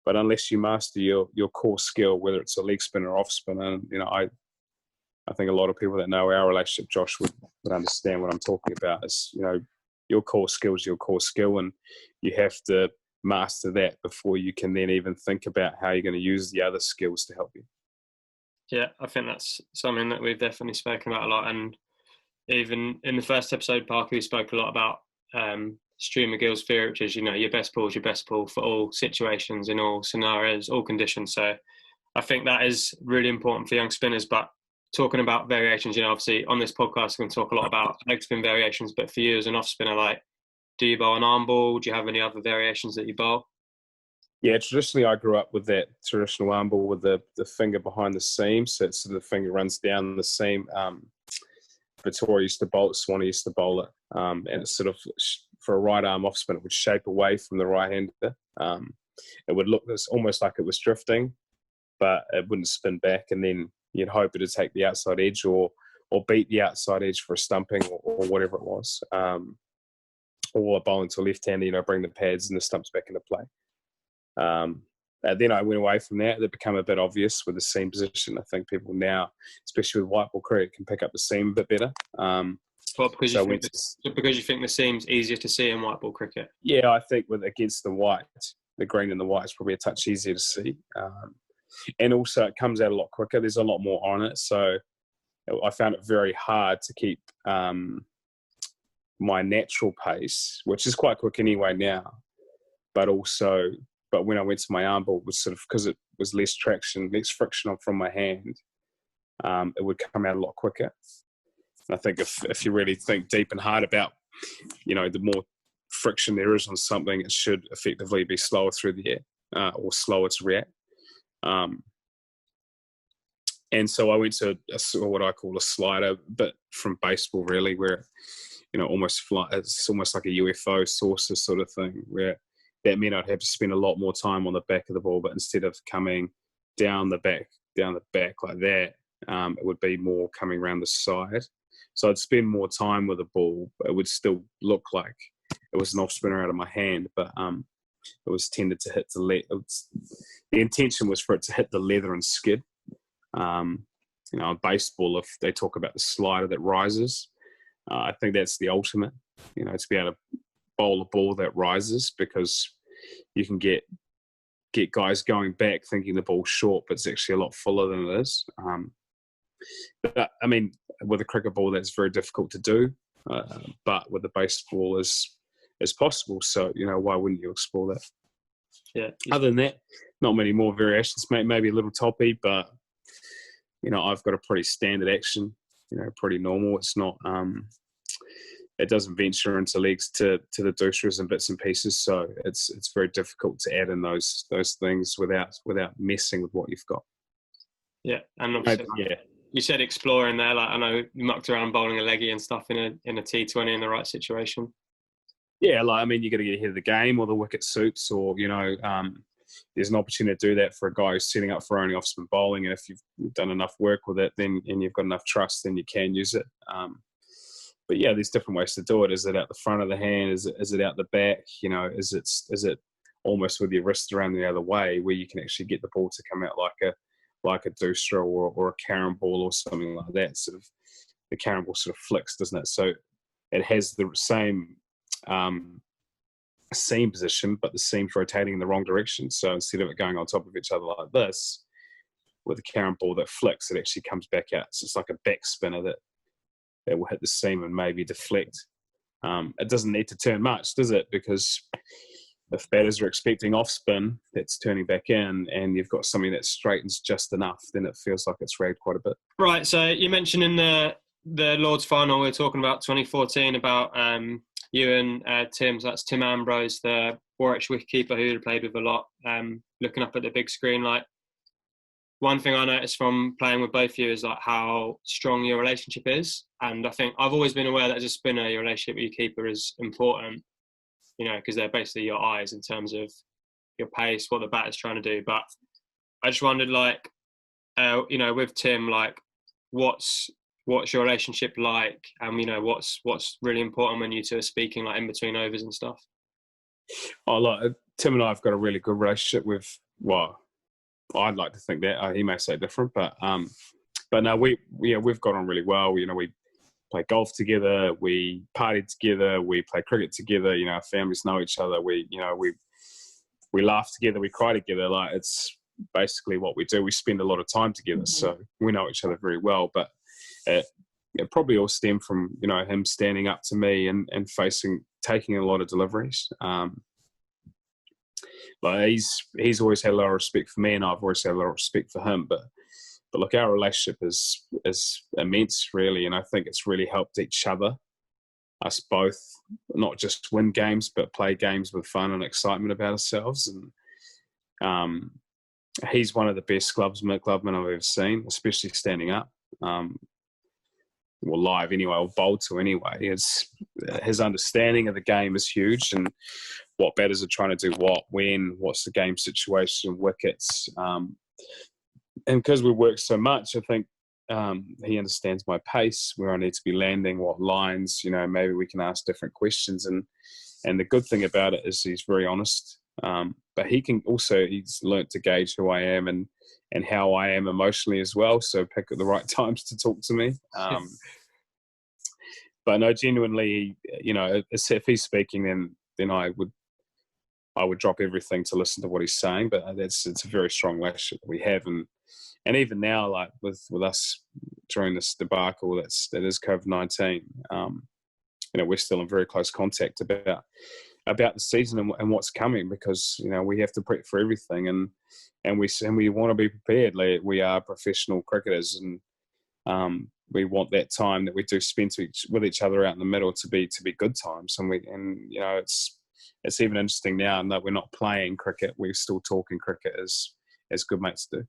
Speaker 2: unless you master your core skill, whether it's a leg spin or off spin, and you know, I think a lot of people that know our relationship, Josh, would understand what I'm talking about. Is, you know, your core skill is your core skill, and you have to master that before you can then even think about how you're going to use the other skills to help you.
Speaker 1: Yeah, I think that's something that we've definitely spoken about a lot. And even in the first episode, Parker, we spoke a lot about Stu McGill's theory, which is, you know, your best ball is your best ball for all situations, in all scenarios, all conditions. So I think that is really important for young spinners. But talking about variations, you know, obviously on this podcast, we can talk a lot about leg spin variations, but for you as an off spinner, like, do you bowl an arm ball? Do you have any other variations that you bowl?
Speaker 2: Yeah, traditionally I grew up with that traditional arm ball with the finger behind the seam, so the finger runs down the seam. Vittoria used to bowl it, Swanee used to bowl it, and it's sort of, for a right arm off spin, it would shape away from the right hander. It would look almost like it was drifting, but it wouldn't spin back, and then you'd hope it would take the outside edge or beat the outside edge for a stumping or whatever it was, or bowling to left-hander, bring the pads and the stumps back into play. And then I went away from that. It became a bit obvious with the seam position. I think people now, especially with white ball cricket, can pick up the seam a bit better.
Speaker 1: Well, because you think the seam's easier to see in white ball cricket.
Speaker 2: Yeah, I think against the white, the green and the white is probably a touch easier to see. And also it comes out a lot quicker. There's a lot more on it. So I found it very hard to keep my natural pace, which is quite quick anyway now, but when I went to my arm ball, it was sort of, because it was less traction, less friction from my hand, it would come out a lot quicker. And I think if you really think deep and hard about, the more friction there is on something, it should effectively be slower through the air, or slower to react. And so I went to what I call a slider, but from baseball really, where it's almost like a UFO saucer sort of thing, where that meant I'd have to spend a lot more time on the back of the ball, but instead of coming down the back like that, it would be more coming around the side. So I'd spend more time with the ball, but it would still look like it was an off spinner out of my hand, but it was tended to hit the leather. The intention was for it to hit the leather and skid. Baseball, if they talk about the slider that rises, I think that's the ultimate, to be able to bowl a ball that rises, because you can get guys going back thinking the ball's short, but it's actually a lot fuller than it is. But I mean, with a cricket ball, that's very difficult to do, but with the baseball is possible. So why wouldn't you explore that?
Speaker 1: Yeah.
Speaker 2: Other than that, not many more variations. Maybe a little toppy, but I've got a pretty standard action. Pretty normal. It's not. It doesn't venture into legs to the doostras and bits and pieces, so it's very difficult to add in those things without messing with what you've got.
Speaker 1: Yeah, and obviously, you said exploring there. Like, I know you mucked around bowling a leggy and stuff in a T20 in the right situation.
Speaker 2: Yeah, you got to get ahead of the game, or the wicket suits, or there's an opportunity to do that for a guy who's setting up for only off-spin bowling, and if you've done enough work with it, then and you've got enough trust, then you can use it. But yeah, there's different ways to do it. Is it out the front of the hand? Is it out the back? Is it almost with your wrist around the other way, where you can actually get the ball to come out like a doosra or a carom ball or something like that. Sort of the carom ball sort of flicks, doesn't it? So it has the same seam position, but the seam's rotating in the wrong direction. So instead of it going on top of each other like this, with a carom ball that flicks, it actually comes back out. So it's like a back spinner that will hit the seam and maybe deflect. It doesn't need to turn much, does it? Because if batters are expecting off spin, that's turning back in, and you've got something that straightens just enough, then it feels like it's ragged quite a bit. Right.
Speaker 1: So you mentioned in the Lord's final, we were talking about 2014 about you and Tim. So that's Tim Ambrose, the Warwickshire wicketkeeper who you played with a lot. Looking up at the big screen, like, one thing I noticed from playing with both of you is like how strong your relationship is. And I think I've always been aware that as a spinner, your relationship with your keeper is important, because they're basically your eyes in terms of your pace, what the batter's trying to do. But I just wondered, like, with Tim, like, what's your relationship like? And, what's really important when you two are speaking, like, in between overs and stuff?
Speaker 2: Tim and I have got a really good relationship with, I'd like to think that. He may say different, but no, we've got on really well. We play golf together, we partied together, we play cricket together. Our families know each other. We laugh together, we cry together. Like, it's basically what we do. We spend a lot of time together, so we know each other very well. But it probably all stemmed from him standing up to me and taking a lot of deliveries. Like, he's always had a lot of respect for me, and I've always had a lot of respect for him. But look, our relationship is immense, really, and I think it's really helped each other, us both, not just win games, but play games with fun and excitement about ourselves. And Um, he's one of the best clubmen I've ever seen, especially standing up. Well, live anyway, or bowled to anyway. His understanding of the game is huge, and what batters are trying to do what, when, what's the game situation, wickets. And because we work so much, I think he understands my pace, where I need to be landing, what lines, maybe we can ask different questions. And the good thing about it is he's very honest. But he's learnt to gauge who I am and how I am emotionally as well. So pick at the right times to talk to me. But no, genuinely, if he's speaking, then I would drop everything to listen to what he's saying. But it's a very strong relationship we have, and even now, like with us during this debacle that is COVID-19, we're still in very close contact about the season and what's coming, because we have to prep for everything, and we want to be prepared. Like, we are professional cricketers, and we want that time that we do spend with each other out in the middle to be good times. And it's even interesting now that we're not playing cricket, we're still talking cricket as good mates do.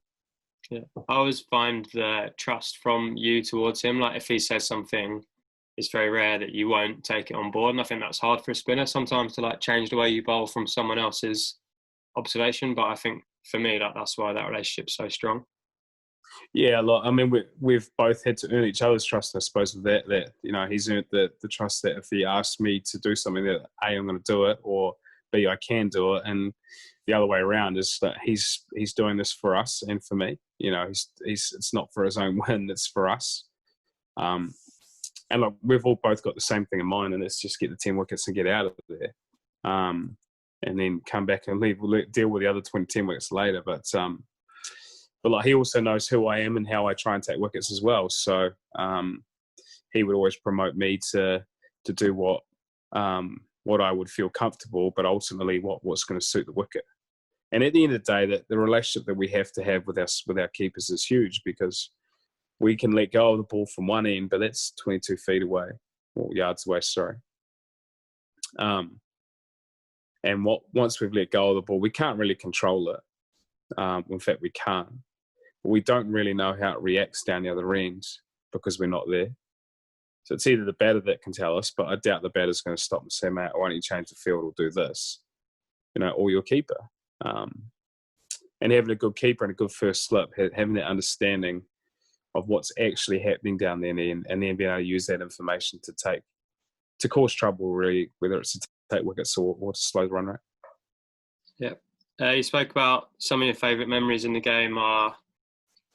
Speaker 1: Yeah, I always find the trust from you towards him. Like, if he says something, it's very rare that you won't take it on board, and I think that's hard for a spinner sometimes to change the way you bowl from someone else's observation. But I think for me, that's why that relationship's so strong.
Speaker 2: Yeah, look, I mean, we've both had to earn each other's trust, I suppose, with that he's earned the trust that if he asks me to do something, that A, I'm going to do it, or B, I can do it. And the other way around is that he's doing this for us and for me. It's not for his own win, it's for us. And look, we've all both got the same thing in mind, and it's just get the 10 wickets and get out of there. And then come back and deal with the other 10 wickets later. But he also knows who I am and how I try and take wickets as well. So he would always promote me to do what I would feel comfortable, but ultimately what's going to suit the wicket. And at the end of the day, that the relationship that we have to have with our keepers is huge, because we can let go of the ball from one end, but that's 22 feet away, or yards away, sorry. And once we've let go of the ball, we can't really control it. In fact, we can't. But we don't really know how it reacts down the other end, because we're not there. So it's either the batter that can tell us, but I doubt the batter's going to stop and say, mate, why don't you change the field or do this? Or your keeper. And having a good keeper and a good first slip, having that understanding of what's actually happening down there, and then being able to use that information to cause trouble, really, whether it's to take wickets or to slow the run rate.
Speaker 1: Yeah. You spoke about some of your favourite memories in the game are,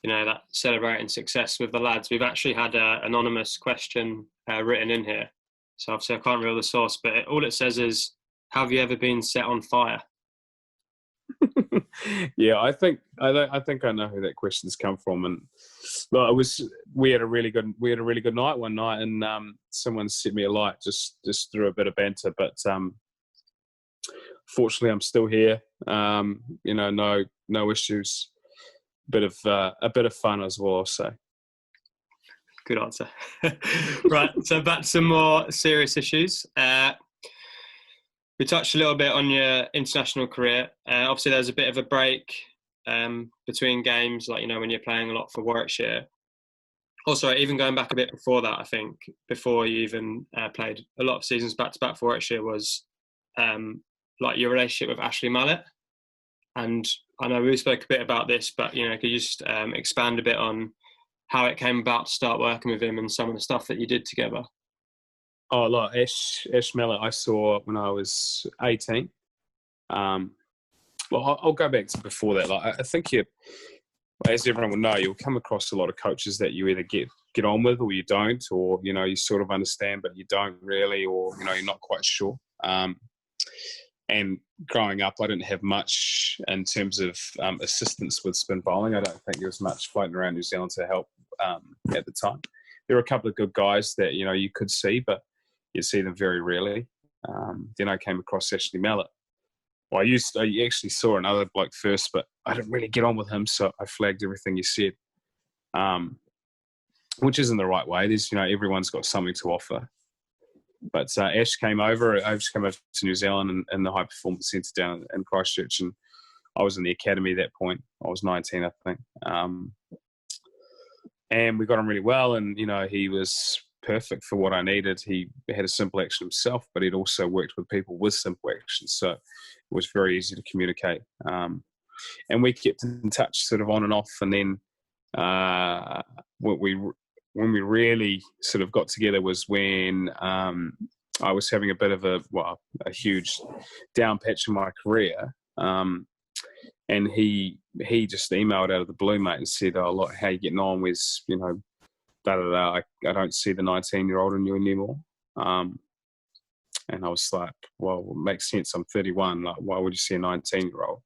Speaker 1: that celebrating success with the lads. We've actually had an anonymous question written in here. So obviously I can't reveal the source, but all it says is, have you ever been set on fire?
Speaker 2: Yeah, I think I know who that question's come from. And well, we had a really good night one night, and someone set me alight just through a bit of banter. But fortunately, I'm still here. No issues. A bit of fun as well, I'll say.
Speaker 1: Good answer. Right, so back to some more serious issues. We touched a little bit on your international career. Obviously, there's a bit of a break between games, when you're playing a lot for Warwickshire. Also, even going back a bit before that, I think, before you even played a lot of seasons back-to-back for Warwickshire, was your relationship with Ashley Mallett. And I know we spoke a bit about this, but, could you just expand a bit on how it came about to start working with him and some of the stuff that you did together?
Speaker 2: Oh, look, Ash Mallett I saw when I was 18. I'll go back to before that. I think as everyone will know, you'll come across a lot of coaches that you either get on with or you don't, or, you sort of understand, but you don't really, or, you're not quite sure. And growing up, I didn't have much in terms of assistance with spin bowling. I don't think there was much floating around New Zealand to help at the time. There were a couple of good guys that, you could see, but you see them very rarely. Then I came across Ashley Mallett. Well, I actually saw another bloke first, but I didn't really get on with him, so I flagged everything you said, which isn't the right way. There's, everyone's got something to offer. But Ash came over to New Zealand and the High Performance Centre down in Christchurch, and I was in the academy at that point. I was 19, I think. And we got on really well, and, you know, he was perfect for what I needed. He had a simple action himself, but he'd also worked with people with simple actions, so it was very easy to communicate. And we kept in touch sort of on and off, and then when we really sort of got together was when I was having a bit of a huge down patch in my career. And he just emailed out of the blue, mate, and said, "Oh, look, how you getting on with, you know, da da da. I don't see the 19-year-old in you anymore." And I was like, "Well, it makes sense. I'm 31. Like, why would you see a 19-year-old?"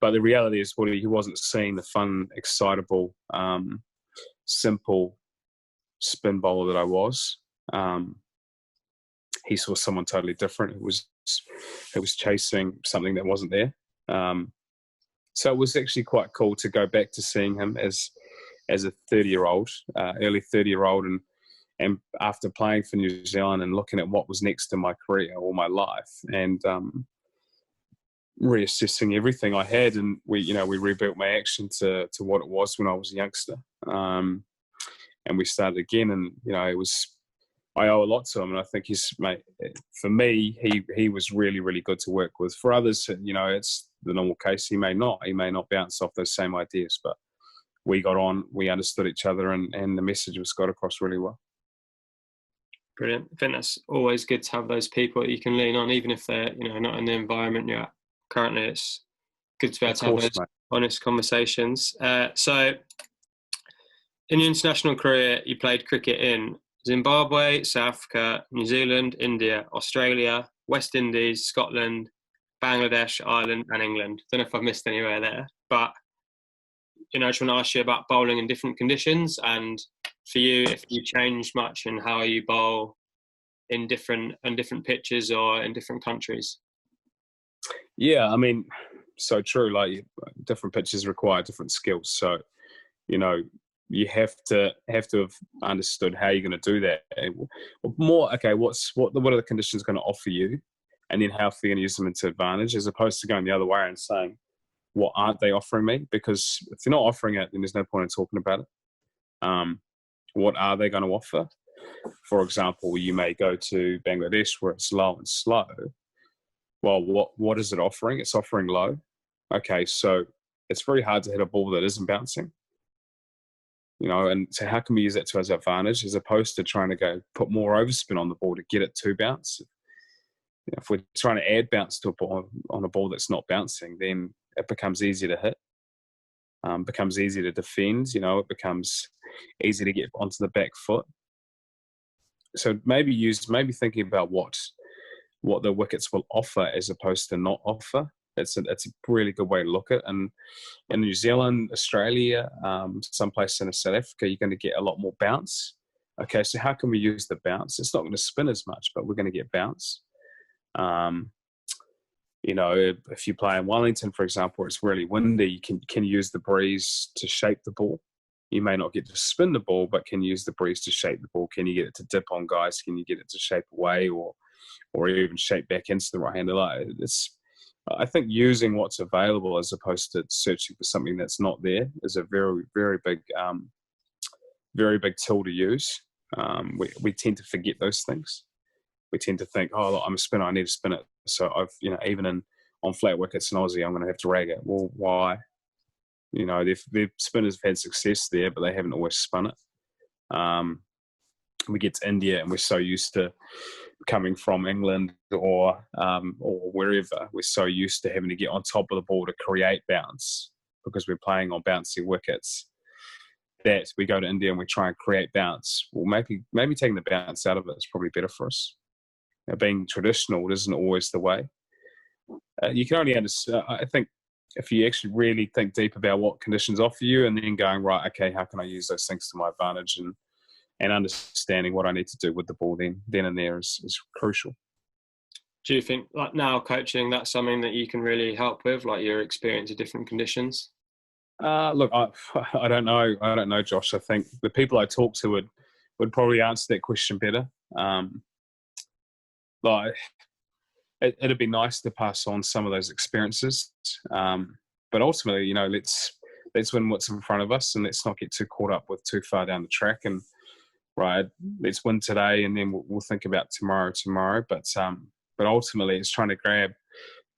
Speaker 2: But the reality is, Woody, he wasn't seeing the fun, excitable, simple spin bowler that I was. He saw someone totally different. It was chasing something that wasn't there. So it was actually quite cool to go back to seeing him as a 30-year-old, early 30-year-old, and after playing for New Zealand and looking at what was next in my career or my life, and reassessing everything I had, and we rebuilt my action to what it was when I was a youngster, and we started again. And, you know, I owe a lot to him, and I think for me, he was really, really good to work with. For others, you know, it's the normal case. He may not bounce off those same ideas, but we got on, we understood each other, and the message was got across really well.
Speaker 1: Brilliant. I think that's always good to have those people that you can lean on, even if they're, you know, not in the environment you're at currently. It's good to be able to have those honest conversations. So in your international career, you played cricket in Zimbabwe, South Africa, New Zealand, India, Australia, West Indies, Scotland, Bangladesh, Ireland, and England. Don't know if I've missed anywhere there, but, you know, I just want to ask you about bowling in different conditions, and for you, if you change much in how you bowl in different pitches or in different countries.
Speaker 2: Yeah, I mean, so true. Like, different pitches require different skills. So, you know, you have to have understood how you're going to do that. More, okay, what are the conditions going to offer you, and then how are you going to use them into advantage, as opposed to going the other way and saying, what aren't they offering me? Because if they're not offering it, then there's no point in talking about it. What are they going to offer? For example, you may go to Bangladesh where it's low and slow. Well, what is it offering? It's offering low. Okay, so it's very hard to hit a ball that isn't bouncing. You know, and so how can we use that to our advantage, as opposed to trying to go put more overspin on the ball to get it to bounce? You know, if we're trying to add bounce to a ball on a ball that's not bouncing, then it becomes easier to hit, becomes easier to defend. You know, it becomes easy to get onto the back foot. So maybe thinking about what the wickets will offer as opposed to not offer. It's a really good way to look at it. And in New Zealand, Australia, someplace in South Africa, you're going to get a lot more bounce. Okay, so how can we use the bounce? It's not going to spin as much, but we're going to get bounce. You know, if you play in Wellington, for example, where it's really windy, you can use the breeze to shape the ball. You may not get to spin the ball, but can use the breeze to shape the ball. Can you get it to dip on guys? Can you get it to shape away, or even shape back into the right-hander? I think using what's available as opposed to searching for something that's not there is a very, very big tool to use. We tend to forget those things. We tend to think, oh, look, I'm a spinner, I need to spin it. So even on flat wickets in Aussie, I'm going to have to rag it. Well, why? You know, their spinners have had success there, but they haven't always spun it. We get to India and we're so used to coming from England or wherever, we're so used to having to get on top of the ball to create bounce because we're playing on bouncy wickets, that we go to India and we try and create bounce. Well, maybe taking the bounce out of it is probably better for us. You know, being traditional isn't always the way. You can only understand, I think, if you actually really think deep about what conditions offer you, and then going, right, okay, how can I use those things to my advantage, and understanding what I need to do with the ball then and there is crucial.
Speaker 1: Do you think, like, now coaching, that's something that you can really help with, like your experience of different conditions?
Speaker 2: Look, I don't know. I don't know, Josh. I think the people I talk to would probably answer that question better. Like, it'd be nice to pass on some of those experiences. but ultimately, let's win what's in front of us, and let's not get too caught up with too far down the track. And right, let's win today, and then we'll think about tomorrow. But ultimately, it's trying to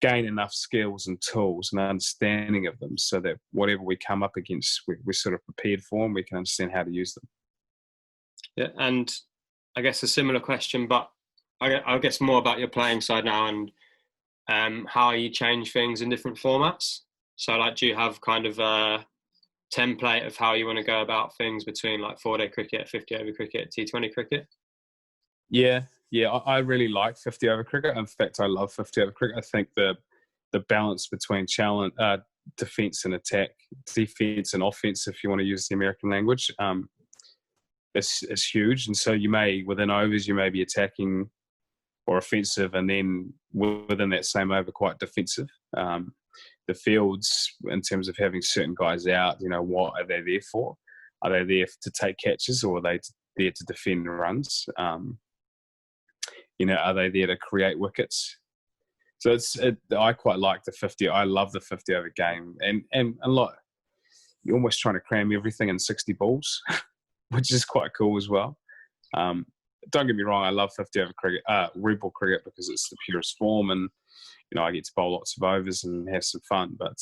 Speaker 2: gain enough skills and tools and understanding of them, so that whatever we come up against, we're sort of prepared for, and we can understand how to use them.
Speaker 1: Yeah, and I guess a similar question, but I guess more about your playing side now, and how you change things in different formats. So, like, do you have kind of a template of how you want to go about things between like 4-day cricket, 50-over cricket, T20 cricket?
Speaker 2: Yeah, I really like 50-over cricket. In fact, I love 50-over cricket. I think the balance between challenge, defense and attack, defense and offense, if you want to use the American language, is huge. And so within overs, you may be attacking or offensive, and then within that same over, quite defensive. The fields, in terms of having certain guys out, what are they there for? Are they there to take catches, or are they there to defend runs? Are they there to create wickets? So I quite like the 50. I love the 50-over game, and a lot. You're almost trying to cram everything in 60 balls, which is quite cool as well. Don't get me wrong, I love 50-over cricket, red ball cricket, because it's the purest form, and I get to bowl lots of overs and have some fun. But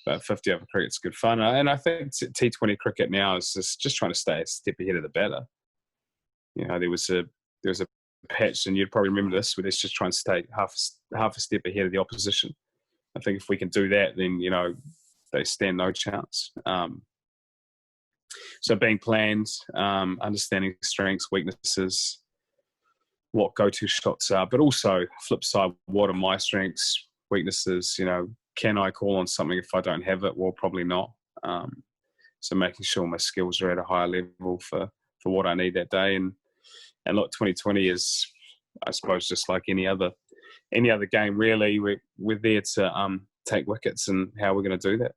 Speaker 2: 50-over cricket's good fun, and I think T20 cricket now is just trying to stay a step ahead of the batter. There was a patch, and you'd probably remember this, where let's just try and stay half a step ahead of the opposition. I think if we can do that, then they stand no chance. So being planned, understanding strengths, weaknesses, what go-to shots are, but also flip side, what are my strengths, weaknesses? Can I call on something if I don't have it? Well, probably not. So making sure my skills are at a higher level for what I need that day. And look, 2020 is, I suppose, just like any other game, really. We're there to take wickets, and how we're going to do that.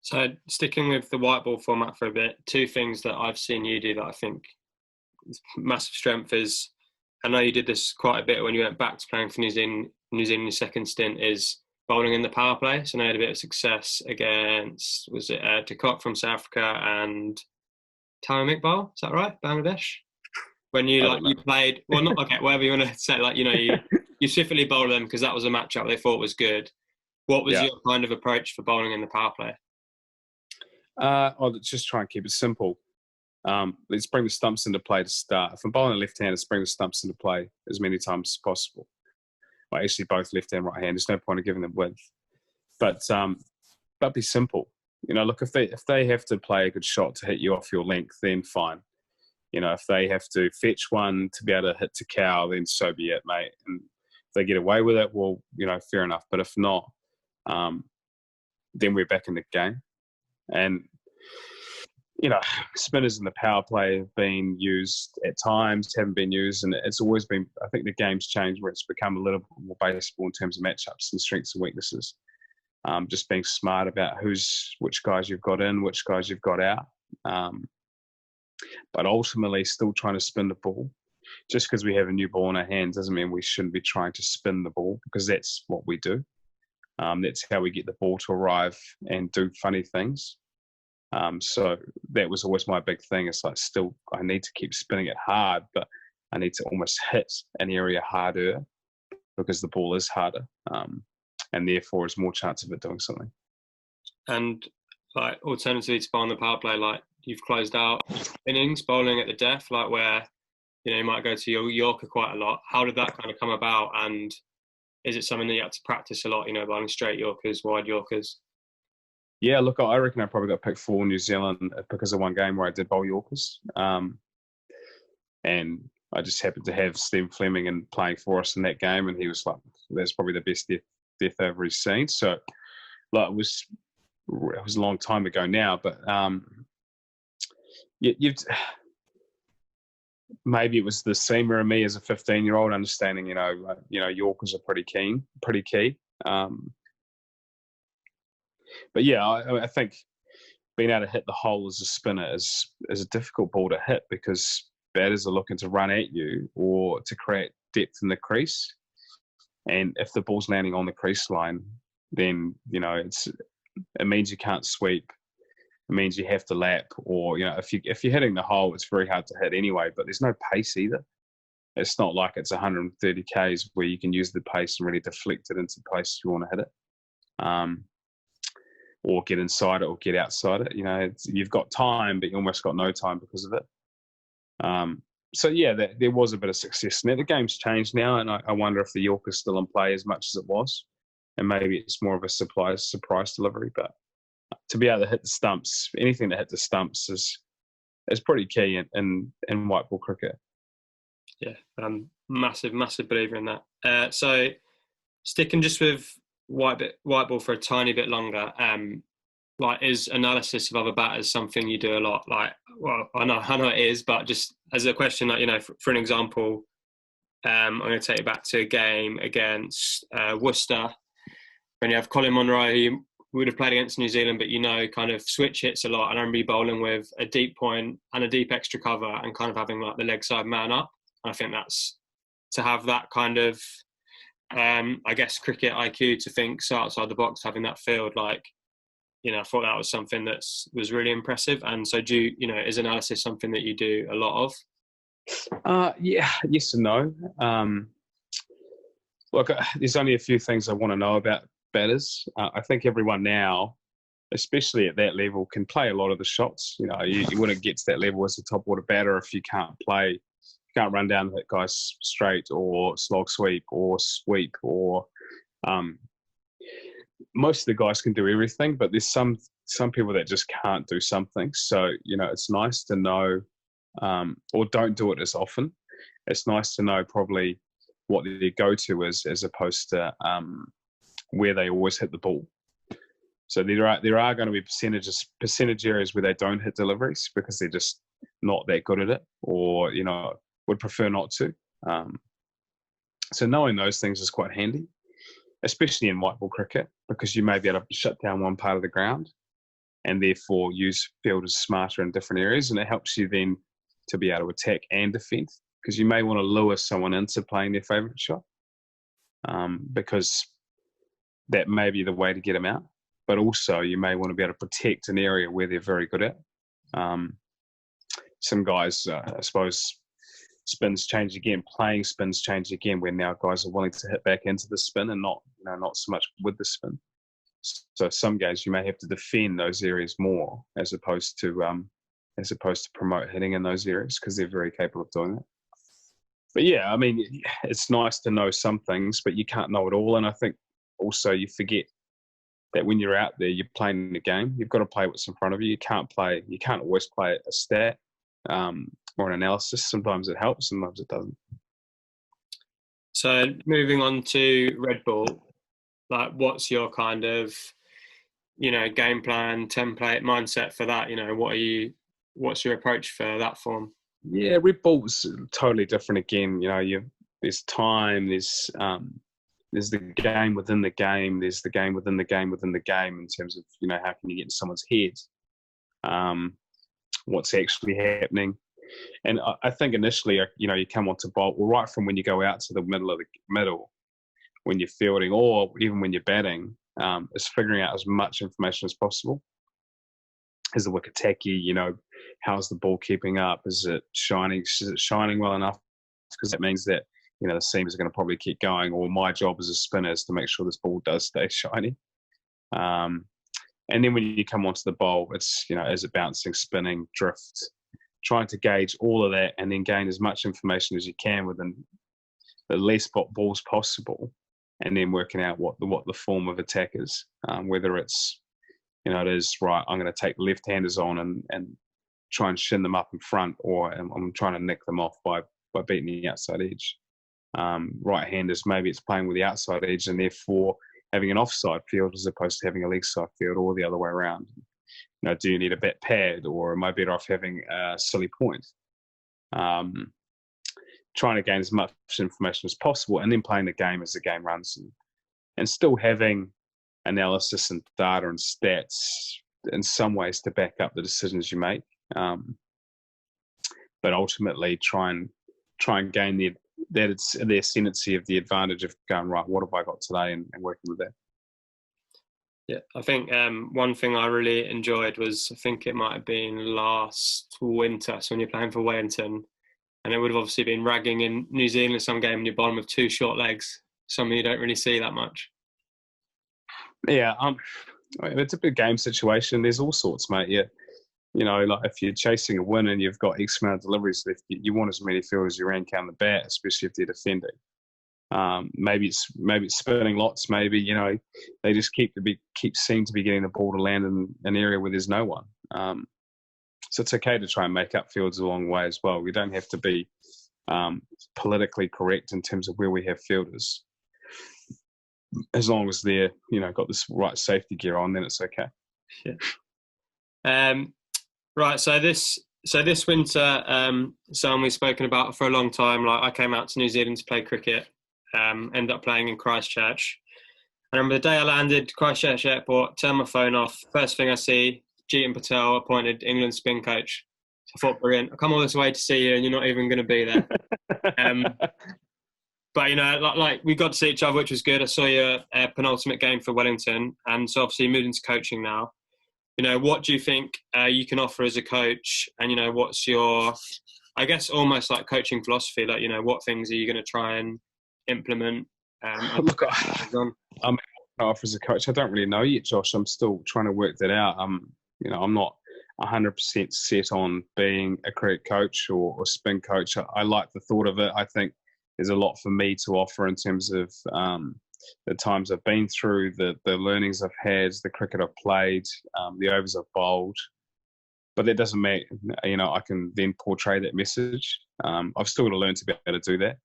Speaker 1: So sticking with the white ball format for a bit, two things that I've seen you do that I think is massive strength is, I know you did this quite a bit when you went back to playing for New Zealand your second stint, is bowling in the power play. So I know you had a bit of success against, was it De Kock from South Africa and Tamim Iqbal? Is that right? Bangladesh? When you played, well, not okay, whatever you want to say, you specifically bowled them because that was a matchup they thought was good. What was your kind of approach for bowling in the power play?
Speaker 2: Just try and keep it simple. Let's bring the stumps into play to start. If I'm bowling a left hand, let's bring the stumps into play as many times as possible. Well, actually, both left and right hand. There's no point in giving them width, but be simple. Look, if they have to play a good shot to hit you off your length, then fine. If they have to fetch one to be able to hit to cow, then so be it, mate. And if they get away with it, well, fair enough. But if not, then we're back in the game. And spinners in the power play have been used at times, haven't been used, and it's always been, I think the game's changed where it's become a little bit more baseball in terms of matchups and strengths and weaknesses. Just being smart about which guys you've got in, which guys you've got out. But ultimately still trying to spin the ball. Just because we have a new ball in our hands doesn't mean we shouldn't be trying to spin the ball, because that's what we do. That's how we get the ball to arrive and do funny things. So that was always my big thing. It's like, still, I need to keep spinning it hard, but I need to almost hit an area harder because the ball is harder, and therefore there's more chance of it doing something. And
Speaker 1: like, alternatively to bowling the power play, like, you've closed out innings bowling at the death, like where you might go to your Yorker quite a lot. How did that kind of come about, and is it something that you had to practice a lot? Bowling straight Yorkers, wide Yorkers.
Speaker 2: Yeah, look, I reckon I probably got picked for New Zealand because of one game where I did bowl Yorkers. And I just happened to have Steve Fleming in playing for us in that game, and he was like, that's probably the best death over he's seen. So, like, it was a long time ago now, but maybe it was the seamer in me as a 15-year-old understanding, Yorkers are pretty key. But yeah, I think being able to hit the hole as a spinner is a difficult ball to hit, because batters are looking to run at you or to create depth in the crease. And if the ball's landing on the crease line, then it means you can't sweep. It means you have to lap, or if you're hitting the hole, it's very hard to hit anyway. But there's no pace either. It's not like it's 130 k's where you can use the pace and really deflect it into places you want to hit it, or get inside it or get outside it. You've got time, but you almost got no time because of it. So yeah, there was a bit of success. Now the game's changed now, and I wonder if the York is still in play as much as it was, and maybe it's more of a surprise delivery. But to be able to hit the stumps, anything that hit the stumps is pretty key in white ball cricket.
Speaker 1: Yeah, massive believer in that. So sticking just with white ball for a tiny bit longer, is analysis of other batters something you do a lot? Well, I know it is, but just as a question, for an example, I'm going to take you back to a game against Worcester when you have Colin Monroe, who would have played against New Zealand, but kind of switch hits a lot, and I remember bowling with a deep point and a deep extra cover, and kind of having the leg side man up. And I think that's to have that kind of, I guess, cricket IQ to think so outside the box, having that field, I thought that was something that was really impressive. And so is analysis something that you do a lot of?
Speaker 2: Yeah, yes and no. Look, there's only a few things I want to know about batters. I think everyone now, especially at that level, can play a lot of the shots. You wouldn't get to that level as a top order batter if you can't run down and hit guys straight, or slog sweep, or sweep, or most of the guys can do everything, but there's some people that just can't do something. So it's nice to know, or don't do it as often. It's nice to know probably what their go-to is, as opposed to where they always hit the ball. So there are going to be percentage areas where they don't hit deliveries because they're just not that good at it, or would prefer not to. So knowing those things is quite handy, especially in white ball cricket, because you may be able to shut down one part of the ground and therefore use fielders smarter in different areas, and it helps you then to be able to attack and defend, because you may want to lure someone into playing their favourite shot, because that may be the way to get them out. But also you may want to be able to protect an area where they're very good at. Some guys, I suppose, spins change again, playing spins change again, where now guys are willing to hit back into the spin and not so much with the spin. So some guys you may have to defend those areas more as opposed to promote hitting in those areas, because they're very capable of doing that. But yeah, I mean, it's nice to know some things, but you can't know it all. And I think also you forget that when you're out there, you're playing the game. You've got to play what's in front of you. You can't always play a stat or an analysis. Sometimes it helps, sometimes it doesn't.
Speaker 1: So moving on to red ball, what's your kind of, game plan, template, mindset for that? What's your approach for that form?
Speaker 2: Yeah, red ball's totally different again. There's time, there's the game within the game, there's the game within the game within the game, in terms of, how can you get in someone's head? What's actually happening? And I think initially, you come onto bowl, right from when you go out to the middle, when you're fielding, or even when you're batting, is figuring out as much information as possible. Is the wicket tacky? How's the ball keeping up? Is it shining? Is it shining well enough? Because that means that, the seamers are going to probably keep going, or my job as a spinner is to make sure this ball does stay shiny. And then when you come onto the bowl, it's, is it bouncing, spinning, drift, trying to gauge all of that, and then gain as much information as you can within the least balls possible, and then working out what the form of attack is, whether it's, it is, right, I'm going to take left-handers on and try and shin them up in front, or I'm trying to nick them off by beating the outside edge. Right-handers, maybe it's playing with the outside edge and therefore having an offside field as opposed to having a leg side field, or the other way around. Do you need a bat pad, or am I better off having a silly point? Trying to gain as much information as possible, and then playing the game as the game runs, and still having analysis and data and stats in some ways to back up the decisions you make. But ultimately try and gain the ascendancy of the advantage of going, right, what have I got today, and working with that.
Speaker 1: Yeah, I think one thing I really enjoyed was, I think it might have been last winter, so when you're playing for Wellington, and it would have obviously been ragging in New Zealand some game and you're bottom with two short legs, something you don't really see that much.
Speaker 2: Yeah, it's a big game situation. There's all sorts, mate. Yeah, you know, like if you're chasing a win and you've got X amount of deliveries left, you want as many field as you can count the bat, especially if they're defending. Maybe it's spinning lots. Maybe, you know, they just seem to be getting the ball to land in an area where there's no one. So it's okay to try and make up fields along the way as well. We don't have to be politically correct in terms of where we have fielders. As long as they're, you know, got this right safety gear on, then it's okay.
Speaker 1: Yeah. Right. So this winter, something we've spoken about for a long time. Like, I came out to New Zealand to play cricket. Ended up playing in Christchurch. I remember the day I landed Christchurch Airport, turned my phone off. First thing I see, Jeetan Patel appointed England spin coach. So I thought, brilliant. I come all this way to see you, and you're not even going to be there. But, you know, like we got to see each other, which was good. I saw your penultimate game for Wellington, and so obviously you moved into coaching now. You know, what do you think you can offer as a coach? And, you know, what's your, I guess, almost like coaching philosophy? Like, you know, what things are you going to try and implement?
Speaker 2: Look, I'm off as a coach. I don't really know yet, Josh. I'm still trying to work that out. You know, I'm not 100% set on being a cricket coach or spin coach. I like the thought of it. I think there's a lot for me to offer in terms of the times I've been through, the learnings I've had, the cricket I've played, the overs I've bowled. But that doesn't mean, you know, I can then portray that message. I've still got to learn to be able to do that.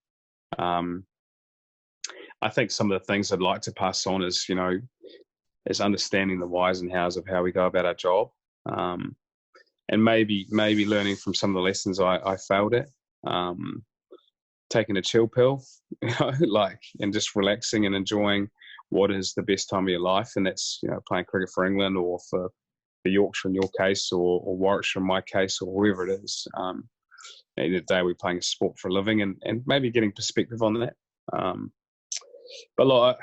Speaker 2: I think some of the things I'd like to pass on is, you know, is understanding the whys and hows of how we go about our job, and maybe learning from some of the lessons I failed at. Taking a chill pill, you know, like, and just relaxing and enjoying what is the best time of your life, and that's, you know, playing cricket for England or for Yorkshire in your case, or Warwickshire in my case, or whoever it is. At the end of the day, we're playing a sport for a living, and maybe getting perspective on that. But like,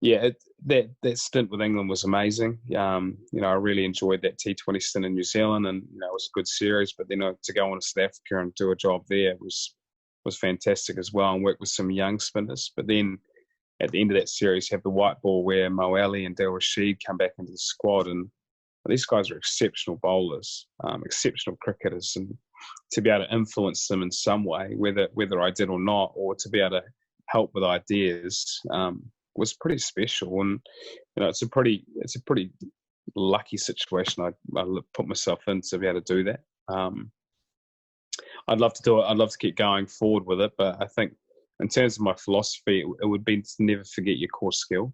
Speaker 2: yeah, that stint with England was amazing. You know, I really enjoyed that T20 stint in New Zealand, and, you know, it was a good series. But then to go on to South Africa and do a job there was fantastic as well, and work with some young spinners. But then at the end of that series, have the white ball where Mo Ali and Dil Rashid come back into the squad, and these guys are exceptional bowlers, exceptional cricketers, and to be able to influence them in some way, whether I did or not, or to be able to help with ideas, was pretty special. And, you know, it's a pretty lucky situation I put myself in to be able to do that. I'd love to do it. I'd love to keep going forward with it, but I think in terms of my philosophy, it would be to never forget your core skill,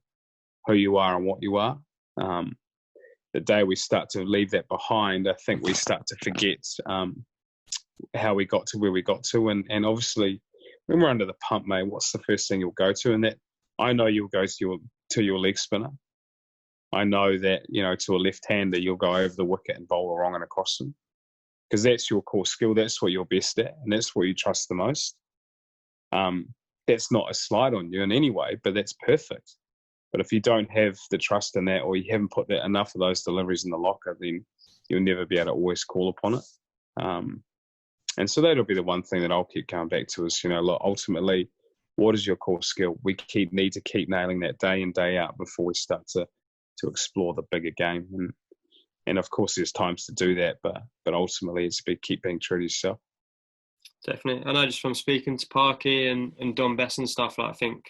Speaker 2: who you are and what you are. The day we start to leave that behind, I think we start to forget how we got to where we got to. And obviously, when we're under the pump, mate, what's the first thing you'll go to? And that, I know you'll go to your leg spinner. I know that, you know, to a left-hander, you'll go over the wicket and bowl wrong and across them, because that's your core skill. That's what you're best at, and that's what you trust the most. That's not a slide on you in any way, but that's perfect. But if you don't have the trust in that, or you haven't put that enough of those deliveries in the locker, then you'll never be able to always call upon it. And so that'll be the one thing that I'll keep coming back to is, you know, look, ultimately, what is your core skill? We need to keep nailing that day in, day out before we start to explore the bigger game. And of course, there's times to do that, but ultimately, it's keep being true to yourself.
Speaker 1: Definitely. I know just from speaking to Parky and Don Bess and stuff, like, I think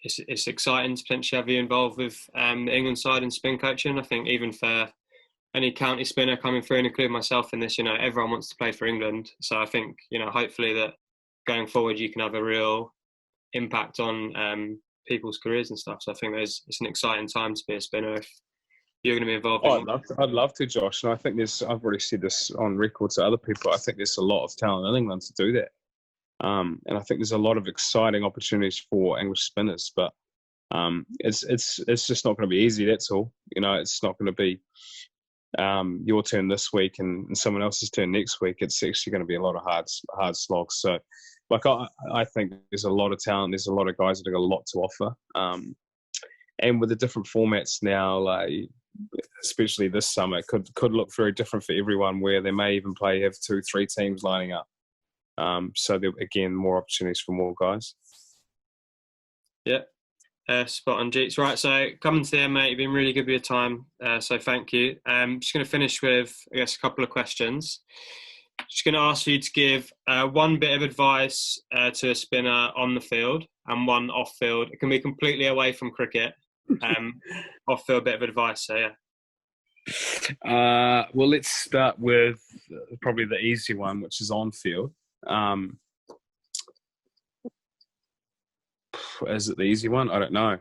Speaker 1: it's exciting to potentially have you involved with the England side and spin coaching. I think even for any county spinner coming through, and including myself in this, you know, everyone wants to play for England. So I think, you know, hopefully that going forward, you can have a real impact on people's careers and stuff. So I think it's an exciting time to be a spinner if you're going to be involved.
Speaker 2: I'd love to, Josh. And I think I've already said this on record to other people, I think there's a lot of talent in England to do that. And I think there's a lot of exciting opportunities for English spinners, but it's just not going to be easy. That's all. You know, it's not going to be your turn this week and someone else's turn next week. It's actually going to be a lot of hard slogs. So, like, I think there's a lot of talent. There's a lot of guys that have got a lot to offer. and with the different formats now, like especially this summer, it could look very different for everyone, where they may even have 2-3 teams lining up. So there, again, more opportunities for more guys.
Speaker 1: Yeah. Spot on, Jeets. Right, so coming to the end, mate, you've been really good with your time, so thank you. Just going to finish with, I guess, a couple of questions. Just going to ask you to give one bit of advice to a spinner on the field and one off field. It can be completely away from cricket. Off field bit of advice, so yeah.
Speaker 2: Well, let's start with probably the easy one, which is on field. Is it the easy one? I don't know.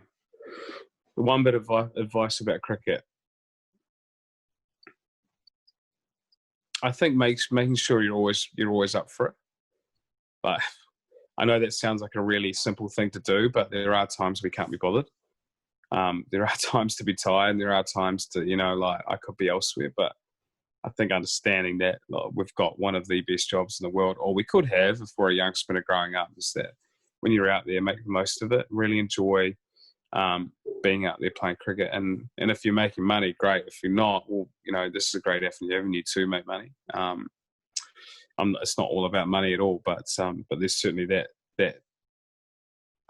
Speaker 2: One bit of advice about cricket. I think making sure you're always up for it. But I know that sounds like a really simple thing to do, but there are times we can't be bothered. There are times to be tired. There are times to, like I could be elsewhere. But I think understanding that we've got one of the best jobs in the world, or we could have if we're a young spinner growing up, is that when you're out there, make the most of it. Really enjoy being out there playing cricket. And if you're making money, great. If you're not, well, this is a great avenue to make money. It's not all about money at all, but there's certainly that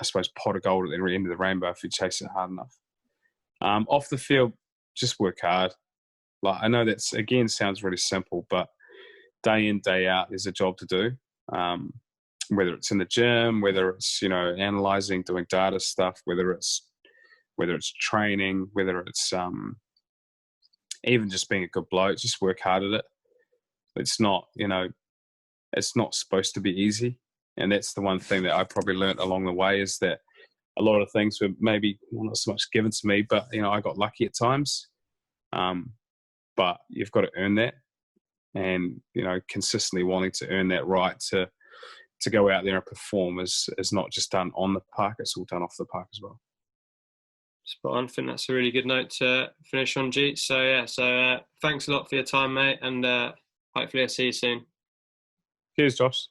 Speaker 2: I suppose pot of gold at the end of the rainbow if you chase it hard enough. Off the field, just work hard. Like, I know that's, again, sounds really simple, but day in, day out, there's a job to do. Whether it's in the gym, whether it's, analysing, doing data stuff, whether it's training, whether it's even just being a good bloke, just work hard at it. It's not, it's not supposed to be easy. And that's the one thing that I probably learnt along the way, is that a lot of things were maybe not so much given to me, but, I got lucky at times. But you've got to earn that, and, consistently wanting to earn that right to go out there and perform is not just done on the park, it's all done off the park as well.
Speaker 1: Spot on. I think that's a really good note to finish on, Jeet. So, yeah, thanks a lot for your time, mate, and hopefully I'll see you soon.
Speaker 2: Cheers, Josh.